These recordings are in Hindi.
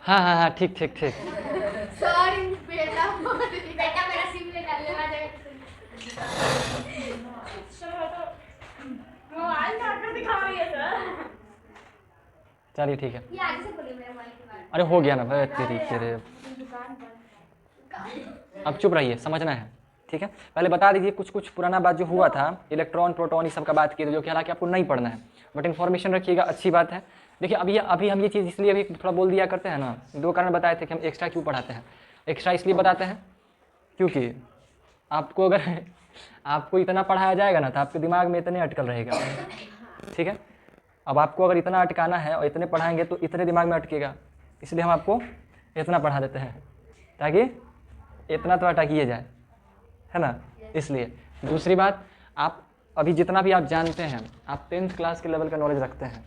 हाँ हाँ हाँ, ठीक ठीक ठीक। सॉरी बेटा, बेटा मेरा सिम ले डालने वाला है। मोबाइल काट दिखा रही है सर। चलिए ठीक है। ये आगे से बोलिए मेरा मोबाइल के बारे में। अरे हो गया ना भाई, तेरी तेरे। दुकान पर अब चुप रहिए, समझना है, ठीक है। पहले बता दीजिए कुछ कुछ पुराना बात जो हुआ था, इलेक्ट्रॉन प्रोटॉन ये सब का बात की थी, जो कि हालांकि आपको नहीं पढ़ना है, बट इन्फॉर्मेशन रखिएगा, अच्छी बात है। देखिए अभी हम ये चीज़ इसलिए अभी थोड़ा बोल दिया करते हैं ना, 2 कारण बताए थे कि हम एक्स्ट्रा क्यों पढ़ाते हैं। एक्स्ट्रा इसलिए बताते हैं क्योंकि आपको अगर आपको इतना पढ़ाया जाएगा ना तो आपके दिमाग में इतने अटकल रहेगा, ठीक है। अब आपको अगर इतना अटकाना है और इतने पढ़ाएंगे तो इतने दिमाग में अटकेगा, इसलिए हम आपको इतना पढ़ा देते हैं ताकि इतना तो अटकिए जाए, है ना। इसलिए दूसरी बात, आप अभी जितना भी आप जानते हैं, आप 10th क्लास के लेवल का नॉलेज रखते हैं,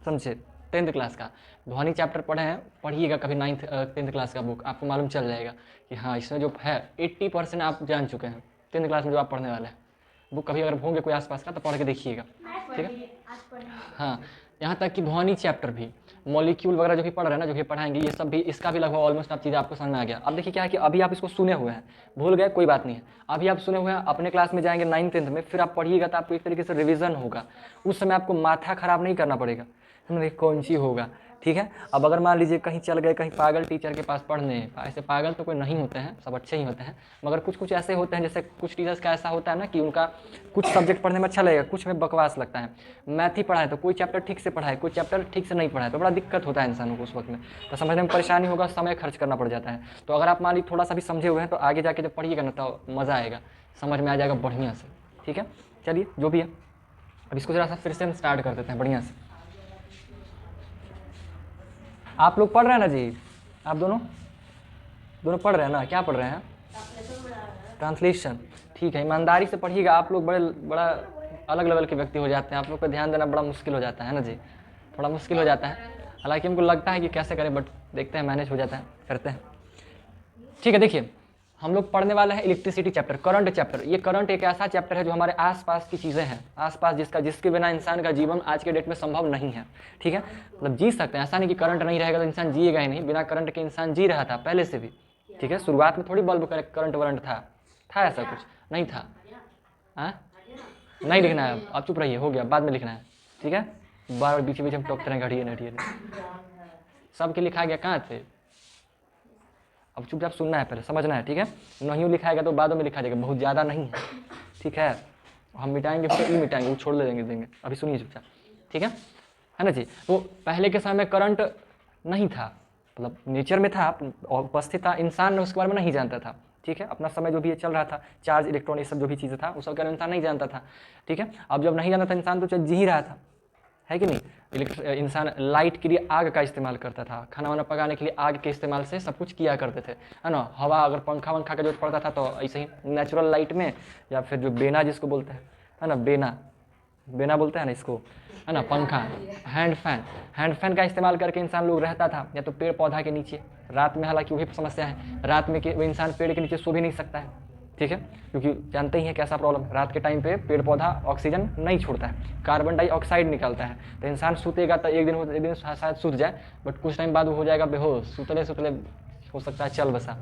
समझे। 10th क्लास का ध्वनि चैप्टर पढ़े हैं, पढ़िएगा कभी 10th क्लास का बुक, आपको मालूम चल जाएगा कि हाँ इसमें जो है 80% आप जान चुके हैं 10th क्लास में जो आप पढ़ने वाले हैं। बुक कभी अगर होंगे कोई आसपास का तो पढ़ के देखिएगा, ठीक है। हाँ, यहाँ तक कि ध्वनि चैप्टर भी, मॉलिक्यूल वगैरह जो भी पढ़ रहे हैं ना, जो भी पढ़ाएंगे, ये सब भी, इसका भी लगभग ऑलमोस्ट आप चीज़ें आपको समझ में आ गया। अब देखिए क्या है कि अभी आप इसको सुने हुए हैं, भूल गए कोई बात नहीं है, अभी आप सुने हुए हैं, अपने क्लास में जाएंगे 9th 10th में, फिर आप पढ़िएगा तो आपको एक तरीके से रिवीजन होगा, उस समय आपको माथा खराब नहीं करना पड़ेगा, है ना, कौन सी होगा, ठीक है। अब अगर मान लीजिए कहीं चल गए, कहीं पागल टीचर के पास पढ़ने, ऐसे पागल तो कोई नहीं होते हैं, सब अच्छे ही होते हैं, मगर कुछ कुछ ऐसे होते हैं, जैसे कुछ टीचर्स का ऐसा होता है ना कि उनका कुछ सब्जेक्ट पढ़ने में अच्छा लगेगा, कुछ में बकवास लगता है। मैथ ही पढ़ाए तो कोई चैप्टर ठीक से पढ़ाए, कोई चैप्टर ठीक से नहीं पढ़ाए, तो बड़ा दिक्कत होता है इंसानों को उस वक्त में, तो समझने में परेशानी होगा, समय खर्च करना पड़ जाता है। तो अगर आप मान लीजिए थोड़ा सा भी समझे हुए हैं तो आगे जाके जब पढ़िएगा ना तो मज़ा आएगा, समझ में आ जाएगा बढ़िया से, ठीक है। चलिए जो भी है, अब इसको ज़रा सा फिर से हम स्टार्ट कर देते हैं बढ़िया से। आप लोग पढ़ रहे हैं ना जी, आप दोनों पढ़ रहे हैं ना, क्या पढ़ रहे हैं? ट्रांसलेशन, ठीक है। ईमानदारी से पढ़िएगा, आप लोग बड़ा अलग लेवल के व्यक्ति हो जाते हैं, आप लोग पर ध्यान देना बड़ा मुश्किल हो जाता है ना जी, थोड़ा मुश्किल हो जाता है, हालांकि हमको लगता है कि कैसे करें, बट देखते हैं, मैनेज हो जाता है, करते हैं, ठीक है। देखिए हम लोग पढ़ने वाले हैं इलेक्ट्रिसिटी चैप्टर, करंट चैप्टर। ये करंट एक ऐसा चैप्टर है जो हमारे आसपास की चीज़ें हैं, आसपास जिसके बिना इंसान का जीवन आज के डेट में संभव नहीं है, ठीक है। मतलब जी सकते हैं, ऐसा नहीं कि करंट नहीं रहेगा तो इंसान जिएगा ही नहीं, बिना करंट के इंसान जी रहा था पहले से भी, ठीक है। शुरुआत में थोड़ी बल्ब करंट वरंट था ऐसा कुछ नहीं था। हाँ, नहीं लिखना है, आप चुप रहिए, हो गया, बाद में लिखना है, ठीक है। बार बार बीच बीच में टोकते हैं, घड़िए नड़िए, सबके लिखा गया कहाँ थे, अब चुपचाप सुनना है, पहले समझना है, ठीक है। नहीं लिखाएगा तो बाद में लिखा जाएगा, बहुत ज़्यादा नहीं है, ठीक है। हम मिटाएंगे फिर मिटाएंगे, वो छोड़ देंगे, अभी सुनिए चुपचाप, ठीक है ना जी। तो पहले के समय में करंट नहीं था, मतलब नेचर में था, उपस्थित था, इंसान उसके बारे में नहीं जानता था, ठीक है। अपना समय जो भी चल रहा था, चार्ज इलेक्ट्रॉन ये सब जो भी चीज़ें था उस सब का इंसान नहीं जानता था, ठीक है। अब जब नहीं जानता था इंसान तो चल जी ही रहा था, है कि नहीं। इंसान लाइट के लिए आग का इस्तेमाल करता था, खाना वाना पकाने के लिए आग के इस्तेमाल से सब कुछ किया करते थे, है ना। हवा अगर पंखा वंखा का जरूरत पड़ता था तो ऐसे ही नेचुरल लाइट में, या फिर जो बेना जिसको बोलते हैं, है ना, बेना बोलते हैं ना इसको, है ना, पंखा, हैंड फैन का इस्तेमाल करके इंसान लोग रहता था, या तो पेड़ पौधा के नीचे, रात में हालांकि वही समस्या है, रात में वो इंसान पेड़ के नीचे सो भी नहीं सकता है, ठीक है, क्योंकि जानते ही हैं कैसा प्रॉब्लम, रात के टाइम पे पेड़ पौधा ऑक्सीजन नहीं छोड़ता है, कार्बन डाइऑक्साइड निकालता है, तो इंसान सूतेगा तो एक दिन शायद सूत जाए, बट कुछ टाइम बाद वो हो जाएगा बेहोश, सुतले हो सकता है चल बसा।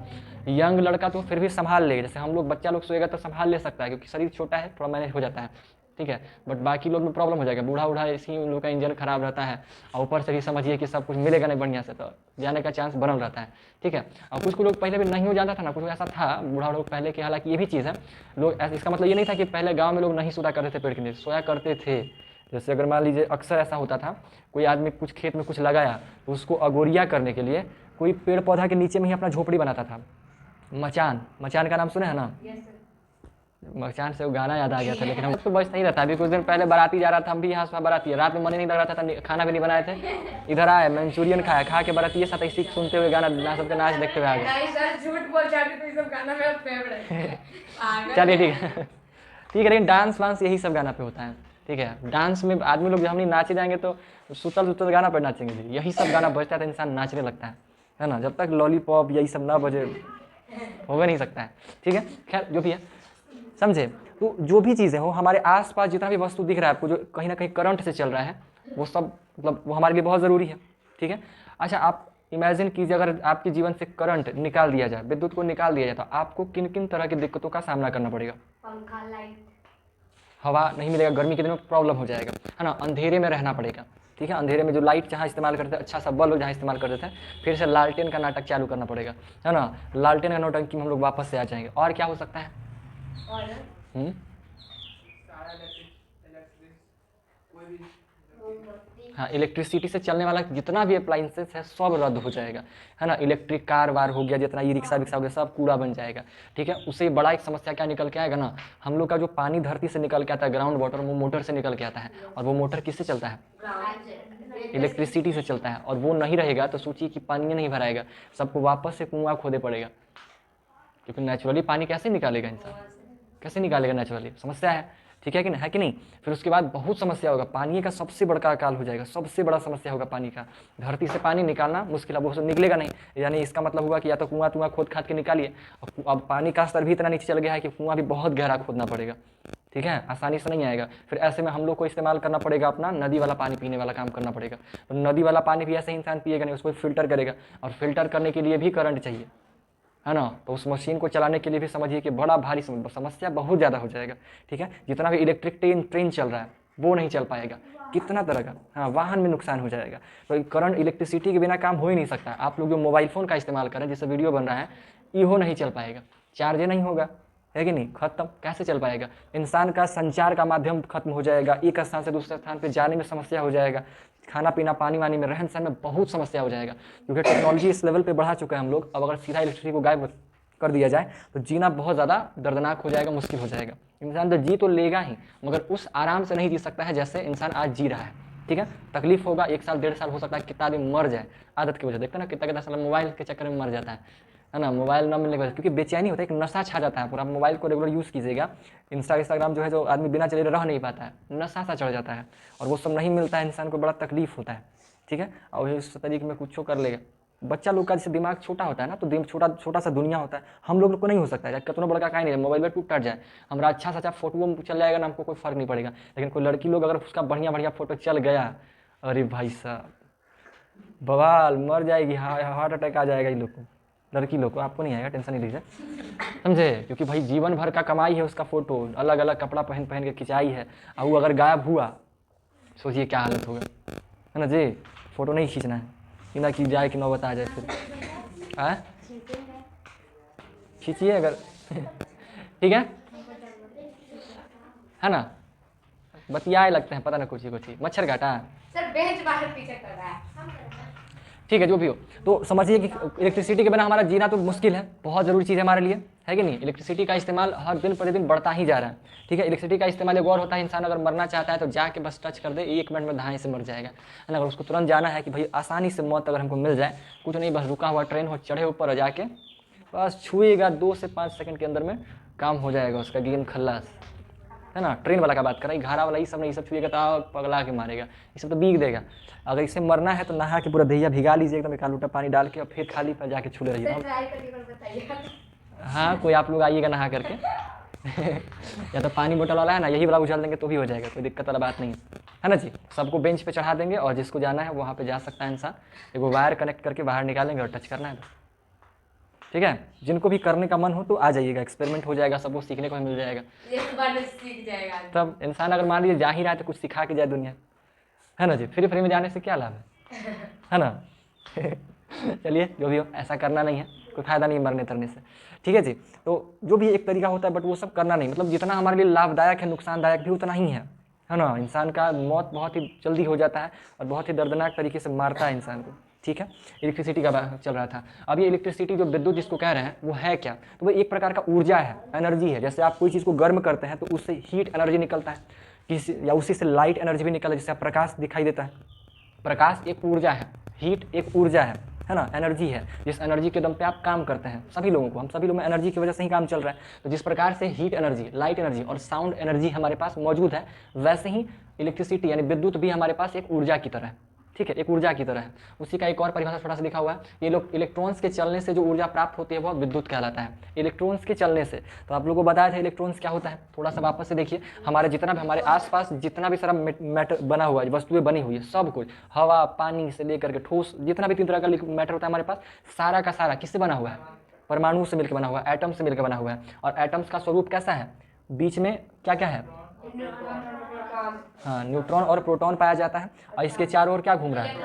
यंग लड़का तो फिर भी संभाल लेगा, जैसे हम लोग, बच्चा लोग सोएगा तो संभाल ले सकता है क्योंकि शरीर छोटा है, थोड़ा मैनेज हो जाता है, ठीक है। बट बाकी लोग में प्रॉब्लम हो जाएगा, बूढ़ा इसी उन लोग का इंजन खराब रहता है, और ऊपर से भी समझिए कि सब कुछ मिलेगा नहीं बढ़िया से, तो जाने का चांस बनल रहता है, ठीक है। और कुछ लोग पहले भी नहीं हो जाता था ना, कुछ ऐसा था बूढ़ा लोग पहले के, हालांकि ये भी चीज़ है, लोग इसका मतलब ये नहीं था कि पहले गाँव में लोग नहीं सोया करते थे पेड़ के नीचे, सोया करते थे। जैसे अगर मान लीजिए अक्सर ऐसा होता था, कोई आदमी कुछ खेत में कुछ लगाया तो उसको अगोरिया करने के लिए कोई पेड़ पौधा के नीचे में ही अपना झोपड़ी बनाता था। मचान का नाम सुने हैं ना। मचान से वो गाना याद आ गया था, लेकिन हम तो बच नहीं रहता। अभी कुछ दिन पहले बाराती जा रहा था, हम भी यहाँ से बाराती है, रात में मन ही नहीं लग रहा था, खाना भी नहीं बनाए थे, इधर आए मंचूरियन खाया, खा के बाराती साथ ऐसी सुनते हुए गाना सबके नाच देखते हुए आ गए। झूठ बोल जाती तो ये सब गाना मेरा फेवरेट है। चलिए ठीक है, ठीक है, लेकिन डांस वांस यही सब गाना पे होता है, ठीक है। डांस में आदमी लोग जब हम नहीं नाचे जाएंगे तो सुतल गाना पर नाचेंगे जी, यही सब गाना बजता है तो इंसान नाचने लगता है ना। जब तक लॉलीपॉप यही सब ना बजे होगा नहीं सकता है, ठीक है। खैर जो भी है, समझे। तो जो भी चीज़ें हो, हमारे आसपास जितना भी वस्तु दिख रहा है आपको जो कहीं ना कहीं करंट से चल रहा है, वो सब मतलब वो हमारे लिए बहुत ज़रूरी है, ठीक है। अच्छा, आप इमेजिन कीजिए अगर आपके जीवन से करंट निकाल दिया जाए, विद्युत को निकाल दिया जाए, तो आपको किन किन तरह की दिक्कतों का सामना करना पड़ेगा। पंखा, लाइट, हवा नहीं मिलेगा, गर्मी के दिनों में प्रॉब्लम हो जाएगा, है ना। अंधेरे में रहना पड़ेगा, ठीक है। अंधेरे में जो लाइट जहाँ इस्तेमाल करते हैं, अच्छा सा बल्ब जहाँ इस्तेमाल करते थे, फिर से लालटेन का नाटक चालू करना पड़ेगा, है ना। लालटेन का नौटंकी में हम लोग वापस से आ जाएंगे। और क्या हो सकता है? और मोमबत्ती, हाँ, इलेक्ट्रिसिटी से चलने वाला जितना भी अप्लाइंसेस है सब रद्द हो जाएगा, है ना। इलेक्ट्रिक कार वार हो गया, जितना ई रिक्शा विक्शा हो गया, सब कूड़ा बन जाएगा, ठीक है। उससे बड़ा एक समस्या क्या निकल के आएगा ना, हम लोग का जो पानी धरती से निकल के आता है, ग्राउंड वाटर, वो मोटर से निकल के आता है, और वो मोटर किससे चलता है? इलेक्ट्रिसिटी से चलता है। और वो नहीं रहेगा तो सोचिए कि पानी नहीं भराएगा, सबको वापस से कुआं खोदे पड़ेगा, क्योंकि नेचुरली पानी कैसे निकालेगा इंसान, कैसे निकालेगा नेचुरली, समस्या है, ठीक है कि नहीं, है कि नहीं। फिर उसके बाद बहुत समस्या होगा, पानी का सबसे बड़का अकाल हो जाएगा, सबसे बड़ा समस्या होगा पानी का। धरती से पानी निकालना मुश्किल है, वो सब निकलेगा नहीं, यानी इसका मतलब हुआ कि या तो कुआं खोद खाद के निकालिए। अब पानी का स्तर भी इतना नीचे चल गया है कि कुआं भी बहुत गहरा खोदना पड़ेगा, ठीक है, आसानी से नहीं आएगा। फिर ऐसे में हम लोग को इस्तेमाल करना पड़ेगा अपना नदी वाला पानी, पीने वाला काम करना पड़ेगा। तो नदी वाला पानी भी ऐसे इंसान पिएगा नहीं, उसको फिल्टर करेगा, और फिल्टर करने के लिए भी करंट चाहिए, है ना। तो उस मशीन को चलाने के लिए भी समझिए कि बड़ा भारी समस्या बहुत ज़्यादा हो जाएगा, ठीक है। जितना भी इलेक्ट्रिक ट्रेन चल रहा है वो नहीं चल पाएगा, कितना तरह का, हाँ, वाहन में नुकसान हो जाएगा। तो करंट इलेक्ट्रिसिटी के बिना काम हो ही नहीं सकता। आप लोग जो मोबाइल फ़ोन का इस्तेमाल करें, जिससे वीडियो बन रहा है, इहो नहीं चल पाएगा, चार्ज नहीं होगा, है कि नहीं, खत्म, कैसे चल पाएगा। इंसान का संचार का माध्यम खत्म हो जाएगा, एक स्थान से दूसरे स्थान पे जाने में समस्या हो जाएगा, खाना पीना, पानी वानी में, रहन सहन में बहुत समस्या हो जाएगा, क्योंकि टेक्नोलॉजी इस लेवल पे बढ़ा चुका है हम लोग। अब अगर सीधा इलेक्ट्रिसिटी को गायब कर दिया जाए तो जीना बहुत ज़्यादा दर्दनाक हो जाएगा, मुश्किल हो जाएगा। इंसान तो जी तो लेगा ही, मगर उस आराम से नहीं जी सकता है जैसे इंसान आज जी रहा है, ठीक है। तकलीफ होगा, 1 साल 1.5 साल हो सकता है, कितना आदमी मर जाए आदत की वजह। देखते हैं ना, कितना साल मोबाइल के चक्कर में मर जाता है ना, मोबाइल न मिलने की वजह, क्योंकि बेचैनी होता है, एक नशा छा जाता है पूरा। मोबाइल को रेगुलर यूज़ कीजिएगा, इंस्टाग्राम जो है, जो आदमी बिना चले रह नहीं पाता है, नशा सा चढ़ जाता है, और वो सब नहीं मिलता है, इंसान को बड़ा तकलीफ होता है, ठीक है। और इस तरीके में कुछ कर लेगा। बच्चा लोग का जैसे दिमाग छोटा होता है ना, तो छोटा सा दुनिया होता है, हम लोग को नहीं हो सकता है, कितना बड़ा का नहीं है, मोबाइल में टूट जाए, हमारा अच्छा सा फोटो चल जाएगा ना, हमको कोई फर्क नहीं पड़ेगा। लेकिन कोई लड़की लोग अगर उसका बढ़िया फोटो चल गया, अरे भाई साहब बवाल, मर जाएगी, हार्ट अटैक आ जाएगा ये लोग को, लड़की लोग को। आपको नहीं आएगा, टेंशन नहीं लीजिए, समझे, क्योंकि भाई जीवन भर का कमाई है उसका, फोटो अलग अलग कपड़ा पहन के खिंचाई है, और वो अगर गायब हुआ, सोचिए क्या हालत होगा, है ना जी। फोटो नहीं खींचना है, बिना कि जाए कि नौबत आ जाए फिर, खींचिए अगर ठीक है ना। बतियाए लगते हैं, पता ना कुछ ही मच्छर काटा, सर बेंच बाहर पीछे कर रहा है, ठीक है, जो भी हो। तो समझिए कि इलेक्ट्रिसिटी के बिना हमारा जीना तो मुश्किल है, बहुत ज़रूरी चीज़ है हमारे लिए, है कि नहीं। इलेक्ट्रिसिटी का इस्तेमाल हर दिन प्रतिदिन बढ़ता ही जा रहा है, ठीक है। इलेक्ट्रिसिटी का इस्तेमाल एक और होता है, इंसान अगर मरना चाहता है तो जाके बस टच कर दे, 1 मिनट में धाएँ से मर जाएगा, है ना। अगर उसको तुरंत जाना है कि भाई आसानी से मौत अगर हमको मिल जाए, कुछ नहीं, बस रुका हुआ ट्रेन हो, चढ़े ऊपर और जाके बस छुएगा, 2 से 5 सेकंड के अंदर में काम हो जाएगा उसका, गेम खल्लास, है ना। ट्रेन वाला का बात कर रहा है, घारा वाला ये सब नहीं, सब छुएगा तो पगला के मारेगा, ये सब तो बीग देगा। अगर इसे मरना है तो नहा के पूरा दहिया भिगा लीजिए एकदम, 1 लोटा पानी डाल के, और फिर खाली पर जाके छूले रहिए। ट्राई करके बताइए। हाँ, कोई आप लोग आइएगा नहा करके या तो पानी बोतल वाला है ना, यही वाला उछाल देंगे तो भी हो जाएगा, कोई दिक्कत वाला बात नहीं है ना जी। सबको बेंच पे चढ़ा देंगे, और जिसको जाना है वहाँ पे जा सकता है इंसान, एगो वायर कनेक्ट करके बाहर निकालेंगे और टच करना है, ठीक है। जिनको भी करने का मन हो तो आ जाइएगा, एक्सपेरिमेंट हो जाएगा, सबको सीखने को मिल जाएगा, एक बार में सीख जाएगा। तब इंसान अगर मान लीजिए जा ही रहा है तो कुछ सिखा के जाए दुनिया, है ना जी। फ्री में जाने से क्या लाभ है ना चलिए, जो भी हो, ऐसा करना नहीं है, कोई फायदा नहीं मरने तरने से, ठीक है जी। तो जो भी एक तरीका होता है, बट वो सब करना नहीं, मतलब जितना हमारे लिए लाभदायक है, नुकसानदायक भी उतना ही है ना। इंसान का मौत बहुत ही जल्दी हो जाता है, और बहुत ही दर्दनाक तरीके से मारता है इंसान को, ठीक है। इलेक्ट्रिसिटी का चल रहा था। अब ये इलेक्ट्रिसिटी जो विद्युत जिसको कह रहे हैं, वो है क्या, तो वो एक प्रकार का ऊर्जा है, एनर्जी है। जैसे आप कोई चीज़ को गर्म करते हैं तो उससे हीट एनर्जी निकलता है, किसी या उसी से लाइट एनर्जी भी निकलता है, जिससे प्रकाश दिखाई देता है। प्रकाश एक ऊर्जा है, हीट एक ऊर्जा है ना, एनर्जी है, जिस एनर्जी के दम पे आप काम करते हैं। सभी लोगों को, हम सभी लोग में एनर्जी की वजह से ही काम चल रहा है। तो जिस प्रकार से हीट एनर्जी, लाइट एनर्जी और साउंड एनर्जी हमारे पास मौजूद है, वैसे ही इलेक्ट्रिसिटी यानी विद्युत भी हमारे पास एक ऊर्जा की तरह है, ठीक है, एक ऊर्जा की तरह है। उसी का एक और परिभाषा छोटा सा लिखा हुआ है, ये लोग इलेक्ट्रॉन्स के चलने से जो ऊर्जा प्राप्त होती है वह विद्युत कहलाता है, इलेक्ट्रॉन्स के चलने से। तो आप लोगों को बताया था इलेक्ट्रॉन्स क्या होता है, थोड़ा सा वापस से देखिए। हमारे जितना भी हमारे आसपास जितना भी सारा मैटर बना हुआ है, वस्तुएं बनी हुई है, सब कुछ हवा पानी से लेकर के ठोस जितना भी 3 तरह का मैटर होता है हमारे पास, सारा का सारा किससे बना हुआ है, परमाणु से मिलकर बना हुआ है, एटम से मिलकर बना हुआ है। और एटम्स का स्वरूप कैसा है, बीच में क्या क्या है, हाँ न्यूट्रॉन और प्रोटॉन पाया जाता है। और इसके चारों ओर क्या घूम रहा है,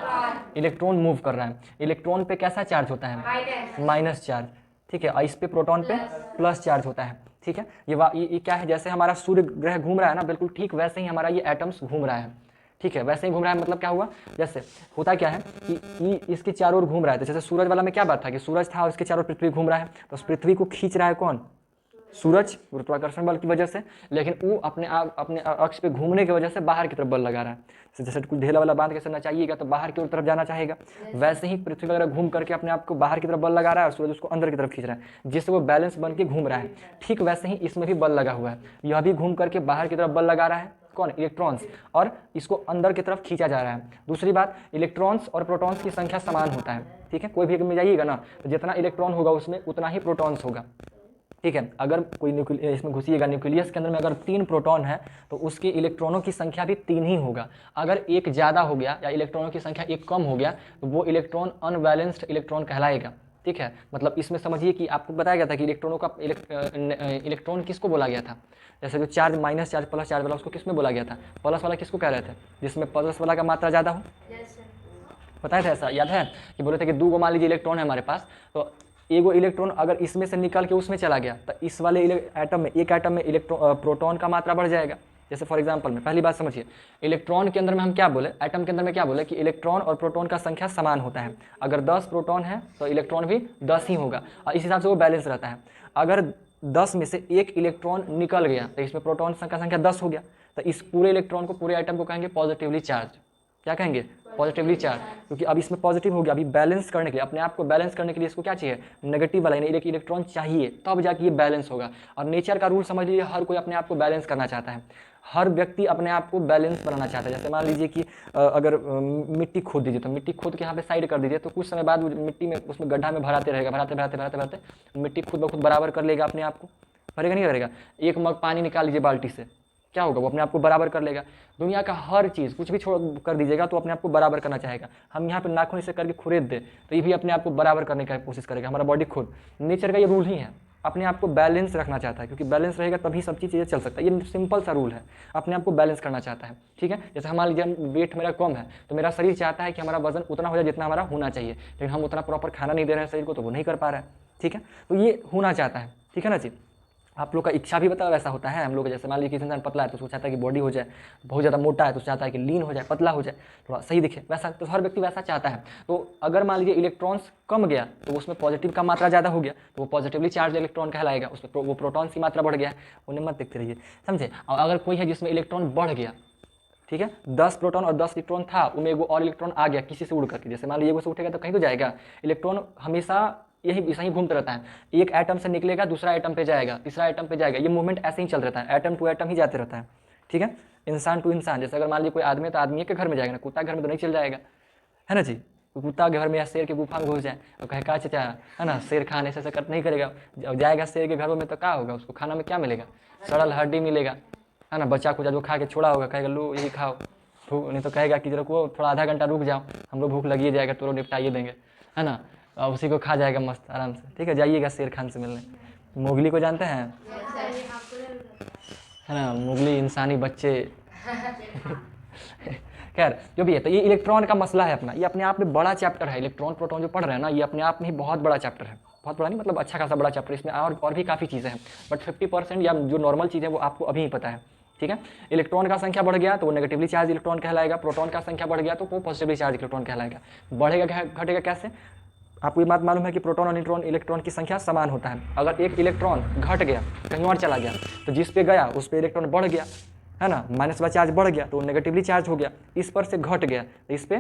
इलेक्ट्रॉन मूव कर रहा है। इलेक्ट्रॉन पे कैसा चार्ज होता है, माइनस चार्ज, ठीक है। और इस पे प्रोटॉन पे प्लस चार्ज होता है, ठीक है। ये क्या है, जैसे हमारा सूर्य ग्रह घूम रहा है ना, बिल्कुल ठीक वैसे ही हमारा ये एटम्स घूम रहा है, ठीक है। वैसे ही घूम रहा है, मतलब क्या हुआ, जैसे होता क्या है कि इसके चारों ओर घूम रहा है। तो जैसे सूरज वाला में क्या बात था कि सूरज था और इसके चारों ओर पृथ्वी घूम रहा है, तो उस पृथ्वी को खींच रहा है कौन, सूरज, गुरुत्वाकर्षण बल की वजह से। लेकिन वो अपने अक्ष पे घूमने की वजह से बाहर की तरफ बल लगा रहा है। जैसे कुछ ढेला वाला बांध के नचाइएगा तो बाहर की तरफ जाना चाहेगा, वैसे ही पृथ्वी वगैरह घूम करके अपने आप को बाहर की तरफ बल लगा रहा है और सूरज उसको अंदर की तरफ खींच रहा है, जिससे वो बैलेंस बन के घूम रहा है। ठीक वैसे ही इसमें भी बल लगा हुआ है, यह भी घूम करके बाहर की तरफ बल लगा रहा है, कौन, इलेक्ट्रॉन्स, और इसको अंदर की तरफ खींचा जा रहा है। दूसरी बात, इलेक्ट्रॉन्स और प्रोटॉन्स की संख्या समान होता है, ठीक है। कोई भी में जाइएगा ना तो जितना इलेक्ट्रॉन होगा उसमें उतना ही प्रोटॉन्स होगा, ठीक है। अगर कोई इसमें घुसिएगा न्यूक्लियस के अंदर में, अगर 3 प्रोटॉन है तो उसके इलेक्ट्रॉनों की संख्या भी 3 ही होगा। अगर एक ज़्यादा हो गया या इलेक्ट्रॉनों की संख्या एक कम हो गया तो वो इलेक्ट्रॉन अनबैलेंस्ड इलेक्ट्रॉन कहलाएगा, ठीक है। मतलब इसमें समझिए कि आपको बताया गया था कि इलेक्ट्रॉनों का इलेक्ट्रॉन किसको बोला गया था, जैसे जो charge minus charge plus charge वाला उसको किसमें बोला गया था, प्लस वाला किसको कह रहे थे, जिसमें प्लस वाला का मात्रा ज़्यादा हो, बताया था ऐसा, याद है कि बोले थे कि 2 मान लीजिए इलेक्ट्रॉन है हमारे पास, तो एगो इलेक्ट्रॉन अगर इसमें से निकल के उसमें चला गया तो इस वाले एटम में, एक एटम में प्रोटॉन का मात्रा बढ़ जाएगा। जैसे फॉर एग्जांपल में पहली बात समझिए, इलेक्ट्रॉन के अंदर में हम क्या बोले, एटम के अंदर में क्या बोले कि इलेक्ट्रॉन और प्रोटॉन का संख्या समान होता है। अगर 10 प्रोटॉन है तो इलेक्ट्रॉन भी 10 ही होगा, और इस हिसाब से वो बैलेंस रहता है। अगर 10 में से एक इलेक्ट्रॉन निकल गया तो इसमें प्रोटॉन का संख्या 10 हो गया, तो इस पूरे इलेक्ट्रॉन को, पूरे एटम को कहेंगे पॉजिटिवली चार्ज। क्या कहेंगे, पॉजिटिवली चार्ज, क्योंकि अब इसमें पॉजिटिव हो गया। अभी बैलेंस करने के लिए, अपने आप को बैलेंस करने के लिए इसको क्या चाहिए, नेगेटिव वाला यानी एक इलेक्ट्रॉन चाहिए, तब जाके ये बैलेंस होगा। और नेचर का रूल समझ लीजिए, हर कोई अपने आप को बैलेंस करना चाहता है, हर व्यक्ति अपने आप को बैलेंस बनाना चाहता है। जैसे मान लीजिए कि अगर मिट्टी खोद दीजिए तो मिट्टी खोद के यहाँ पे साइड कर दीजिए, तो कुछ समय बाद मिट्टी में उसमें गड्ढा में भराते रहेगा, भराते मिट्टी खुद ब खुद बराबर कर लेगा अपने आप को, भरेगा नहीं करेगा। एक मग पानी निकाल लीजिए बाल्टी से, क्या होगा, वो अपने आप को बराबर कर लेगा। दुनिया का हर चीज़ कुछ भी छोड़ कर दीजिएगा तो अपने आप को बराबर करना चाहेगा। हम यहाँ पे नाखून से करके खुरेद दे तो ये भी अपने आप को बराबर करने का कोशिश करेगा, हमारा बॉडी खुद। नेचर का ये रूल ही है, अपने आप को बैलेंस रखना चाहता है, क्योंकि बैलेंस रहेगा तभी सब चीज़ें चल सकता है। ये सिंपल सा रूल है, अपने आप को बैलेंस करना चाहता है, ठीक है। जैसे मान लीजिए वेट मेरा कम है तो मेरा शरीर चाहता है कि हमारा वजन उतना हो जाए जितना हमारा होना चाहिए, लेकिन हम उतना प्रॉपर खाना नहीं दे रहे हैं शरीर को, तो वो नहीं कर पा रहा है, ठीक है। तो ये होना चाहता है, ठीक है ना जी। आप लोग का इच्छा भी बता वैसा होता है। हम लोग जैसे मान लीजिए कि इंसान पतला है तो उसको चाहता है कि बॉडी हो जाए, बहुत ज़्यादा मोटा है तो चाहता है कि लीन हो जाए, पतला हो जाए, थोड़ा सही दिखे, वैसा तो हर व्यक्ति वैसा चाहता है। तो अगर मान लीजिए इलेक्ट्रॉन्स कम गया तो उसमें पॉजिटिव का मात्रा ज़्यादा हो गया तो वो पॉजिटिवली चार्ज इलेक्ट्रॉन कहलाएगा, उसमें वो प्रोटॉन्स की मात्रा बढ़ गया है, उन्हें मत देखते रहिए, समझे। और अगर कोई है जिसमें इलेक्ट्रॉन बढ़ गया, ठीक है, 10 प्रोटॉन और 10 इलेक्ट्रॉन था, उनमें एगो और इलेक्ट्रॉन आ गया किसी से उड़ करके, जैसे मान लीजिए एगो से उठेगा तो कहीं तो जाएगा, इलेक्ट्रॉन हमेशा यही घूमता रहता है, एक एटम से निकलेगा दूसरा एटम पे जाएगा, तीसरा एटम पे जाएगा, ये मूवमेंट ऐसे ही चल रहता है, एटम टू एटम ही जाते रहता है, ठीक है। इंसान टू इंसान, जैसे अगर मान लीजिए कोई आदमी है तो आदमी के घर में जाएगा ना, कुत्ता घर में तो नहीं चल जाएगा, है ना जी। कुत्ता के घर में या शेर के गुफा में घुस जाए और कहे का चाचा, है ना, शेर खाने से कट नहीं करेगा, जाएगा शेर के घर में तो क्या होगा, उसको खाना में क्या मिलेगा, सड़ल हड्डी मिलेगा, है ना। बच्चा को जो खा के छोड़ा होगा कहेगा लो यही खाओ, नहीं तो कहेगा कि रुको थोड़ा आधा घंटा रुक जाओ, हम लोग भूख लगी जाएगा तो निपटाइए देंगे, है ना। और उसी को खा जाएगा मस्त आराम से, ठीक है। जाइएगा शेर खान से मिलने। मोगली को जानते हैं, है ना, मोगली इंसानी बच्चे खैर जो भी है, तो ये इलेक्ट्रॉन का मसला है अपना, ये अपने आप में बड़ा चैप्टर है। इलेक्ट्रॉन प्रोटॉन जो पढ़ रहे हैं ना, ये अपने आप में ही बहुत बड़ा चैप्टर है, बहुत बड़ा नहीं मतलब अच्छा खासा बड़ा चैप्टर। इसमें और भी काफ़ी चीज़ें हैं, बट 50% या जो नॉर्मल चीज़ है वो आपको अभी ही पता है, ठीक है। इलेक्ट्रॉन का संख्या बढ़ गया तो वो नेगेटिवली चार्ज इलेक्ट्रॉन कहलाएगा, प्रोटॉन का संख्या बढ़ गया तो वो पॉजिटिवली चार्ज इलेक्ट्रॉन कहलाएगा। बढ़ेगा घटेगा कैसे, आपको ये बात मालूम है कि प्रोटॉन और इलेक्ट्रॉन की संख्या समान होता है। अगर एक इलेक्ट्रॉन घट गया कहीं और चला गया तो जिस पे गया उस पे इलेक्ट्रॉन बढ़ गया, है ना, माइनस वाला चार्ज बढ़ गया तो नेगेटिवली चार्ज हो गया, इस पर से घट गया तो इस पे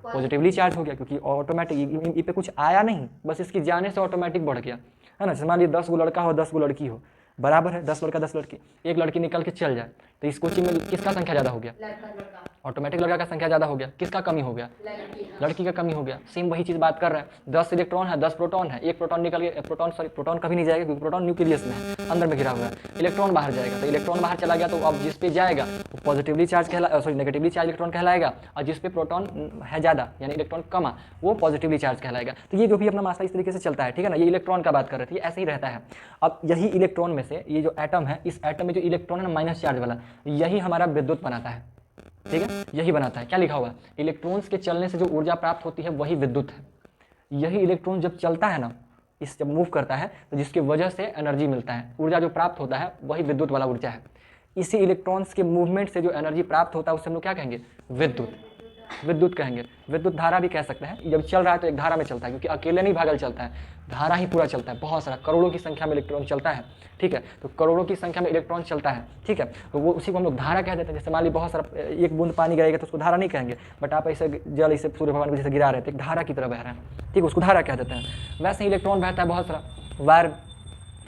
पॉजिटिवली चार्ज हो गया, क्योंकि ऑटोमेटिक इन पे कुछ आया नहीं, बस इसकी जाने से ऑटोमेटिक बढ़ गया, है ना। मान लीजिए 10 गो लड़का हो 10 गो लड़की हो, बराबर है, 10 लड़का 10 लड़की, एक लड़की निकल के चल जाए तो इस कोचिंग में किसका संख्या ज़्यादा हो गया, ऑटोमेटिक लड़का का संख्या ज़्यादा हो गया, किसका कमी हो गया, लड़की का कमी हो गया। सेम वही चीज़ बात कर रहे हैं, 10 इलेक्ट्रॉन है, 10 प्रोटॉन है, एक प्रोटॉन निकल गया, प्रोटॉन कभी नहीं जाएगा क्योंकि प्रोटॉन न्यूक्लियस में है, अंदर में घिरा हुआ है। इलेक्ट्रॉन बाहर जाएगा, तो इलेक्ट्रॉन बाहर चला गया तो अब जिस पे जाएगा वो positively charge negatively charge electron कहलाएगा, और जिस पे प्रोटॉन है ज़्यादा यानी इलेक्ट्रॉन कम है वो पॉजिटिवली चार्ज कहलाएगा। तो ये जो भी अपना मामला इस तरीके से चलता है, ठीक है ना। ये इलेक्ट्रॉन का बात कर रहे थे, ऐसे ही रहता है। अब यही इलेक्ट्रॉन में से ये जो एटम है, इस एटम में जो इलेक्ट्रॉन है ना माइनस चार्ज वाला, यही हमारा विद्युत बनाता है, ठीक है, यही बनाता है। क्या लिखा हुआ है, इलेक्ट्रॉन्स के चलने से जो ऊर्जा प्राप्त होती है वही विद्युत है। यही इलेक्ट्रॉन जब चलता है ना, इस जब मूव करता है तो जिसकी वजह से एनर्जी मिलता है, ऊर्जा जो प्राप्त होता है वही विद्युत वाला ऊर्जा है। इसी इलेक्ट्रॉन्स के मूवमेंट से जो एनर्जी प्राप्त होता है उससे हम लोग क्या कहेंगे, विद्युत, विद्युत कहेंगे। विद्युत धारा भी कह सकते हैं। जब चल रहा है तो एक धारा में चलता है, क्योंकि अकेले नहीं भागल चलता है, धारा ही पूरा चलता है, बहुत सारा करोड़ों की संख्या में इलेक्ट्रॉन चलता है, ठीक है। तो करोड़ों की संख्या में इलेक्ट्रॉन चलता है, ठीक है, तो वो उसी को हम लोग धारा कह देते हैं। जैसे मान लीजिए बहुत सारा एक बूंद पानी गिरेगा तो उसको धारा नहीं कहेंगे, बट आप ऐसे जल इसे सूर्य भगवान को जैसे गिरा रहे थे, एक धारा की तरह बह रहे हैं, ठीक है, उसको धारा कह देते हैं। वैसे ही इलेक्ट्रॉन बहता है बहुत सारा वायर,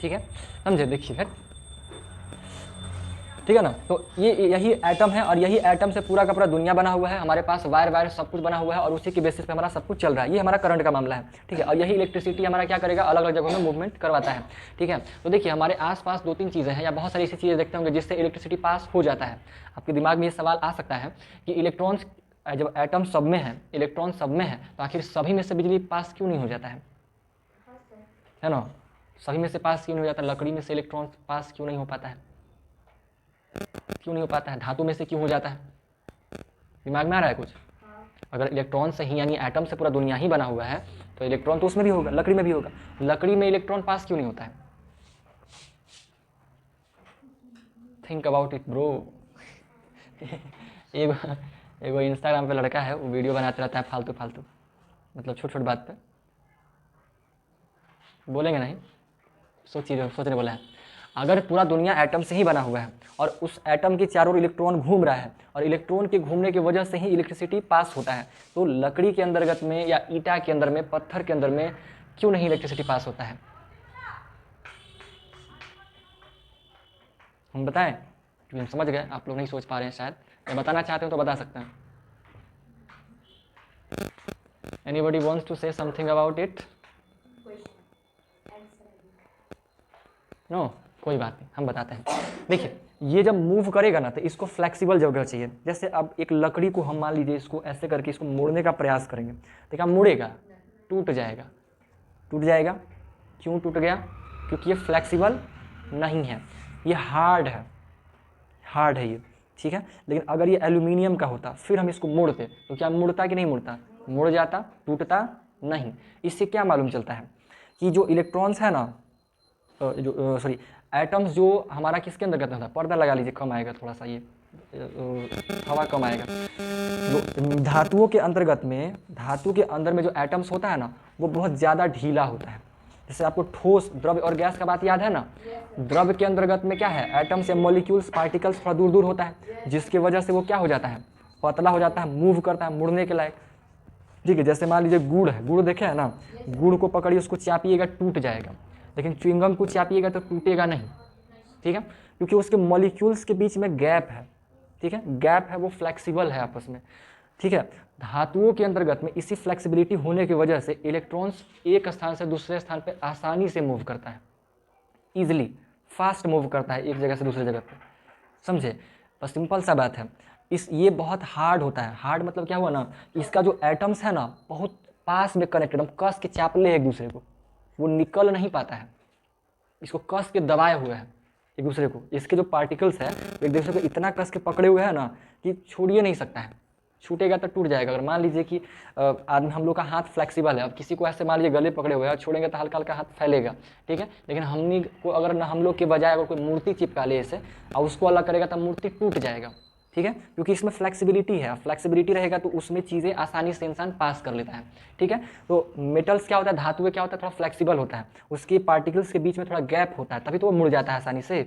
ठीक है, समझे, देखिए, ठीक है ना। तो ये यही एटम है और यही एटम से पूरा का पूरा दुनिया बना हुआ है। हमारे पास वायर सब कुछ बना हुआ है और उसी के बेसिस पे हमारा सब कुछ चल रहा है। ये हमारा करंट का मामला है, ठीक है। और यही इलेक्ट्रिसिटी हमारा क्या करेगा, अलग अलग जगहों में मूवमेंट करवाता है, ठीक है। तो देखिए हमारे आसपास 2-3 चीज़ें हैं या बहुत सारी ऐसी चीज़ें देखते होंगे जिससे इलेक्ट्रिसिटी पास हो जाता है। आपके दिमाग में ये सवाल आ सकता है कि इलेक्ट्रॉन्स जब एटम सब में है, इलेक्ट्रॉन सब में है, तो आखिर सभी में से बिजली पास क्यों नहीं हो जाता है ना। सभी में से पास क्यों नहीं हो जाता, लकड़ी में से इलेक्ट्रॉन पास क्यों नहीं हो पाता है, क्यों नहीं हो पाता है, धातु में से क्यों हो जाता है, दिमाग में आ रहा है कुछ। अगर इलेक्ट्रॉन से ही यानी एटम से पूरा दुनिया ही बना हुआ है तो इलेक्ट्रॉन तो उसमें भी होगा, लकड़ी में भी होगा। लकड़ी में इलेक्ट्रॉन पास क्यों नहीं होता है, थिंक अबाउट इट ब्रो। एगो इंस्टाग्राम पे लड़का है, वो वीडियो बनाते रहता है फालतू फालतू, मतलब छोट छोट बात पे, बोलेंगे नहीं, सोचने बोला है। अगर पूरा दुनिया एटम से ही बना हुआ है और उस एटम के चारों ओर इलेक्ट्रॉन घूम रहा है और इलेक्ट्रॉन के घूमने की वजह से ही इलेक्ट्रिसिटी पास होता है, तो लकड़ी के अंतर्गत में या ईटा के अंदर में, पत्थर के अंदर में क्यों नहीं इलेक्ट्रिसिटी पास होता है, हम बताएं, क्योंकि हम समझ गए, आप लोग नहीं सोच पा रहे हैं शायद, मैं बताना चाहते हो तो बता सकते हैं। Anybody wants to say something about it? No, कोई बात नहीं, हम बताते हैं। देखिए ये जब मूव करेगा ना तो इसको फ्लेक्सिबल जगह चाहिए। जैसे अब एक लकड़ी को हम मान लीजिए इसको ऐसे करके इसको मोड़ने का प्रयास करेंगे तो क्या मुड़ेगा, टूट जाएगा, टूट जाएगा। क्यों टूट गया, क्योंकि ये फ्लेक्सिबल नहीं है, ये हार्ड है, हार्ड है ये, ठीक है। लेकिन अगर ये एल्यूमिनियम का होता फिर हम इसको मोड़ते तो क्या मुड़ता कि नहीं मुड़ता, मुड़ जाता, टूटता नहीं। इससे क्या मालूम चलता है कि जो इलेक्ट्रॉन्स है ना, जो सॉरी एटम्स जो हमारा किसके अंतर्गत होता है, पर्दा लगा लीजिए, कम आएगा थोड़ा सा, ये हवा कम आएगा। जो धातुओं के अंतर्गत में, धातु के अंदर में जो एटम्स होता है ना वो बहुत ज़्यादा ढीला होता है। जैसे आपको ठोस, द्रव्य और गैस का बात याद है ना, द्रव्य के अंतर्गत में क्या है, एटम्स या मॉलिक्यूल्स, पार्टिकल्स थोड़ा दूर दूर होता है, जिसकी वजह से वो क्या हो जाता है, पतला हो जाता है, मूव करता है, मुड़ने के लायक, ठीक है। जैसे मान लीजिए गुड़ है, गुड़ देखे है ना, गुड़ को पकड़िए, उसको चापिएगा टूट जाएगा, लेकिन च्युइंगम को चापिएगा तो टूटेगा नहीं, ठीक है, क्योंकि उसके मॉलिक्यूल्स के बीच में गैप है, ठीक है, गैप है, वो फ्लेक्सिबल है आपस में, ठीक है। धातुओं के अंतर्गत में इसी फ्लेक्सिबिलिटी होने की वजह से इलेक्ट्रॉन्स एक स्थान से दूसरे स्थान पे आसानी से मूव करता है, ईजिली, फास्ट मूव करता है एक जगह से दूसरी जगह पे, समझे। बस सिंपल सा बात है। ये बहुत हार्ड होता है। हार्ड मतलब क्या हुआ ना, इसका जो एटम्स है ना बहुत पास में कनेक्टेड, हम कस के चापले एक दूसरे को, वो निकल नहीं पाता है, इसको कस के दबाए हुए है एक दूसरे को। इसके जो पार्टिकल्स है एक दूसरे को इतना कस के पकड़े हुए हैं ना कि छोड़िए नहीं सकता है, छूटेगा तो टूट जाएगा। अगर मान लीजिए कि आदमी, हम लोग का हाथ फ्लेक्सिबल है, अब किसी को ऐसे मान लीजिए गले पकड़े हुए हैं, छोड़ेंगे तो हल्का हल्का हाथ फैलेगा, ठीक है। लेकिन हमने को अगर हम लोग के बजाय अगर कोई मूर्ति चिपका ले ऐसे और उसको अलग करेगा तो मूर्ति टूट जाएगा, ठीक है, क्योंकि इसमें फ्लेक्सिबिलिटी है। फ्लेक्सिबिलिटी रहेगा तो उसमें चीज़ें आसानी से इंसान पास कर लेता है, ठीक है। तो मेटल्स क्या होता है, धातु क्या होता है, थोड़ा फ्लेक्सिबल होता है, उसके पार्टिकल्स के बीच में थोड़ा गैप होता है, तभी तो वो मुड़ जाता है आसानी से,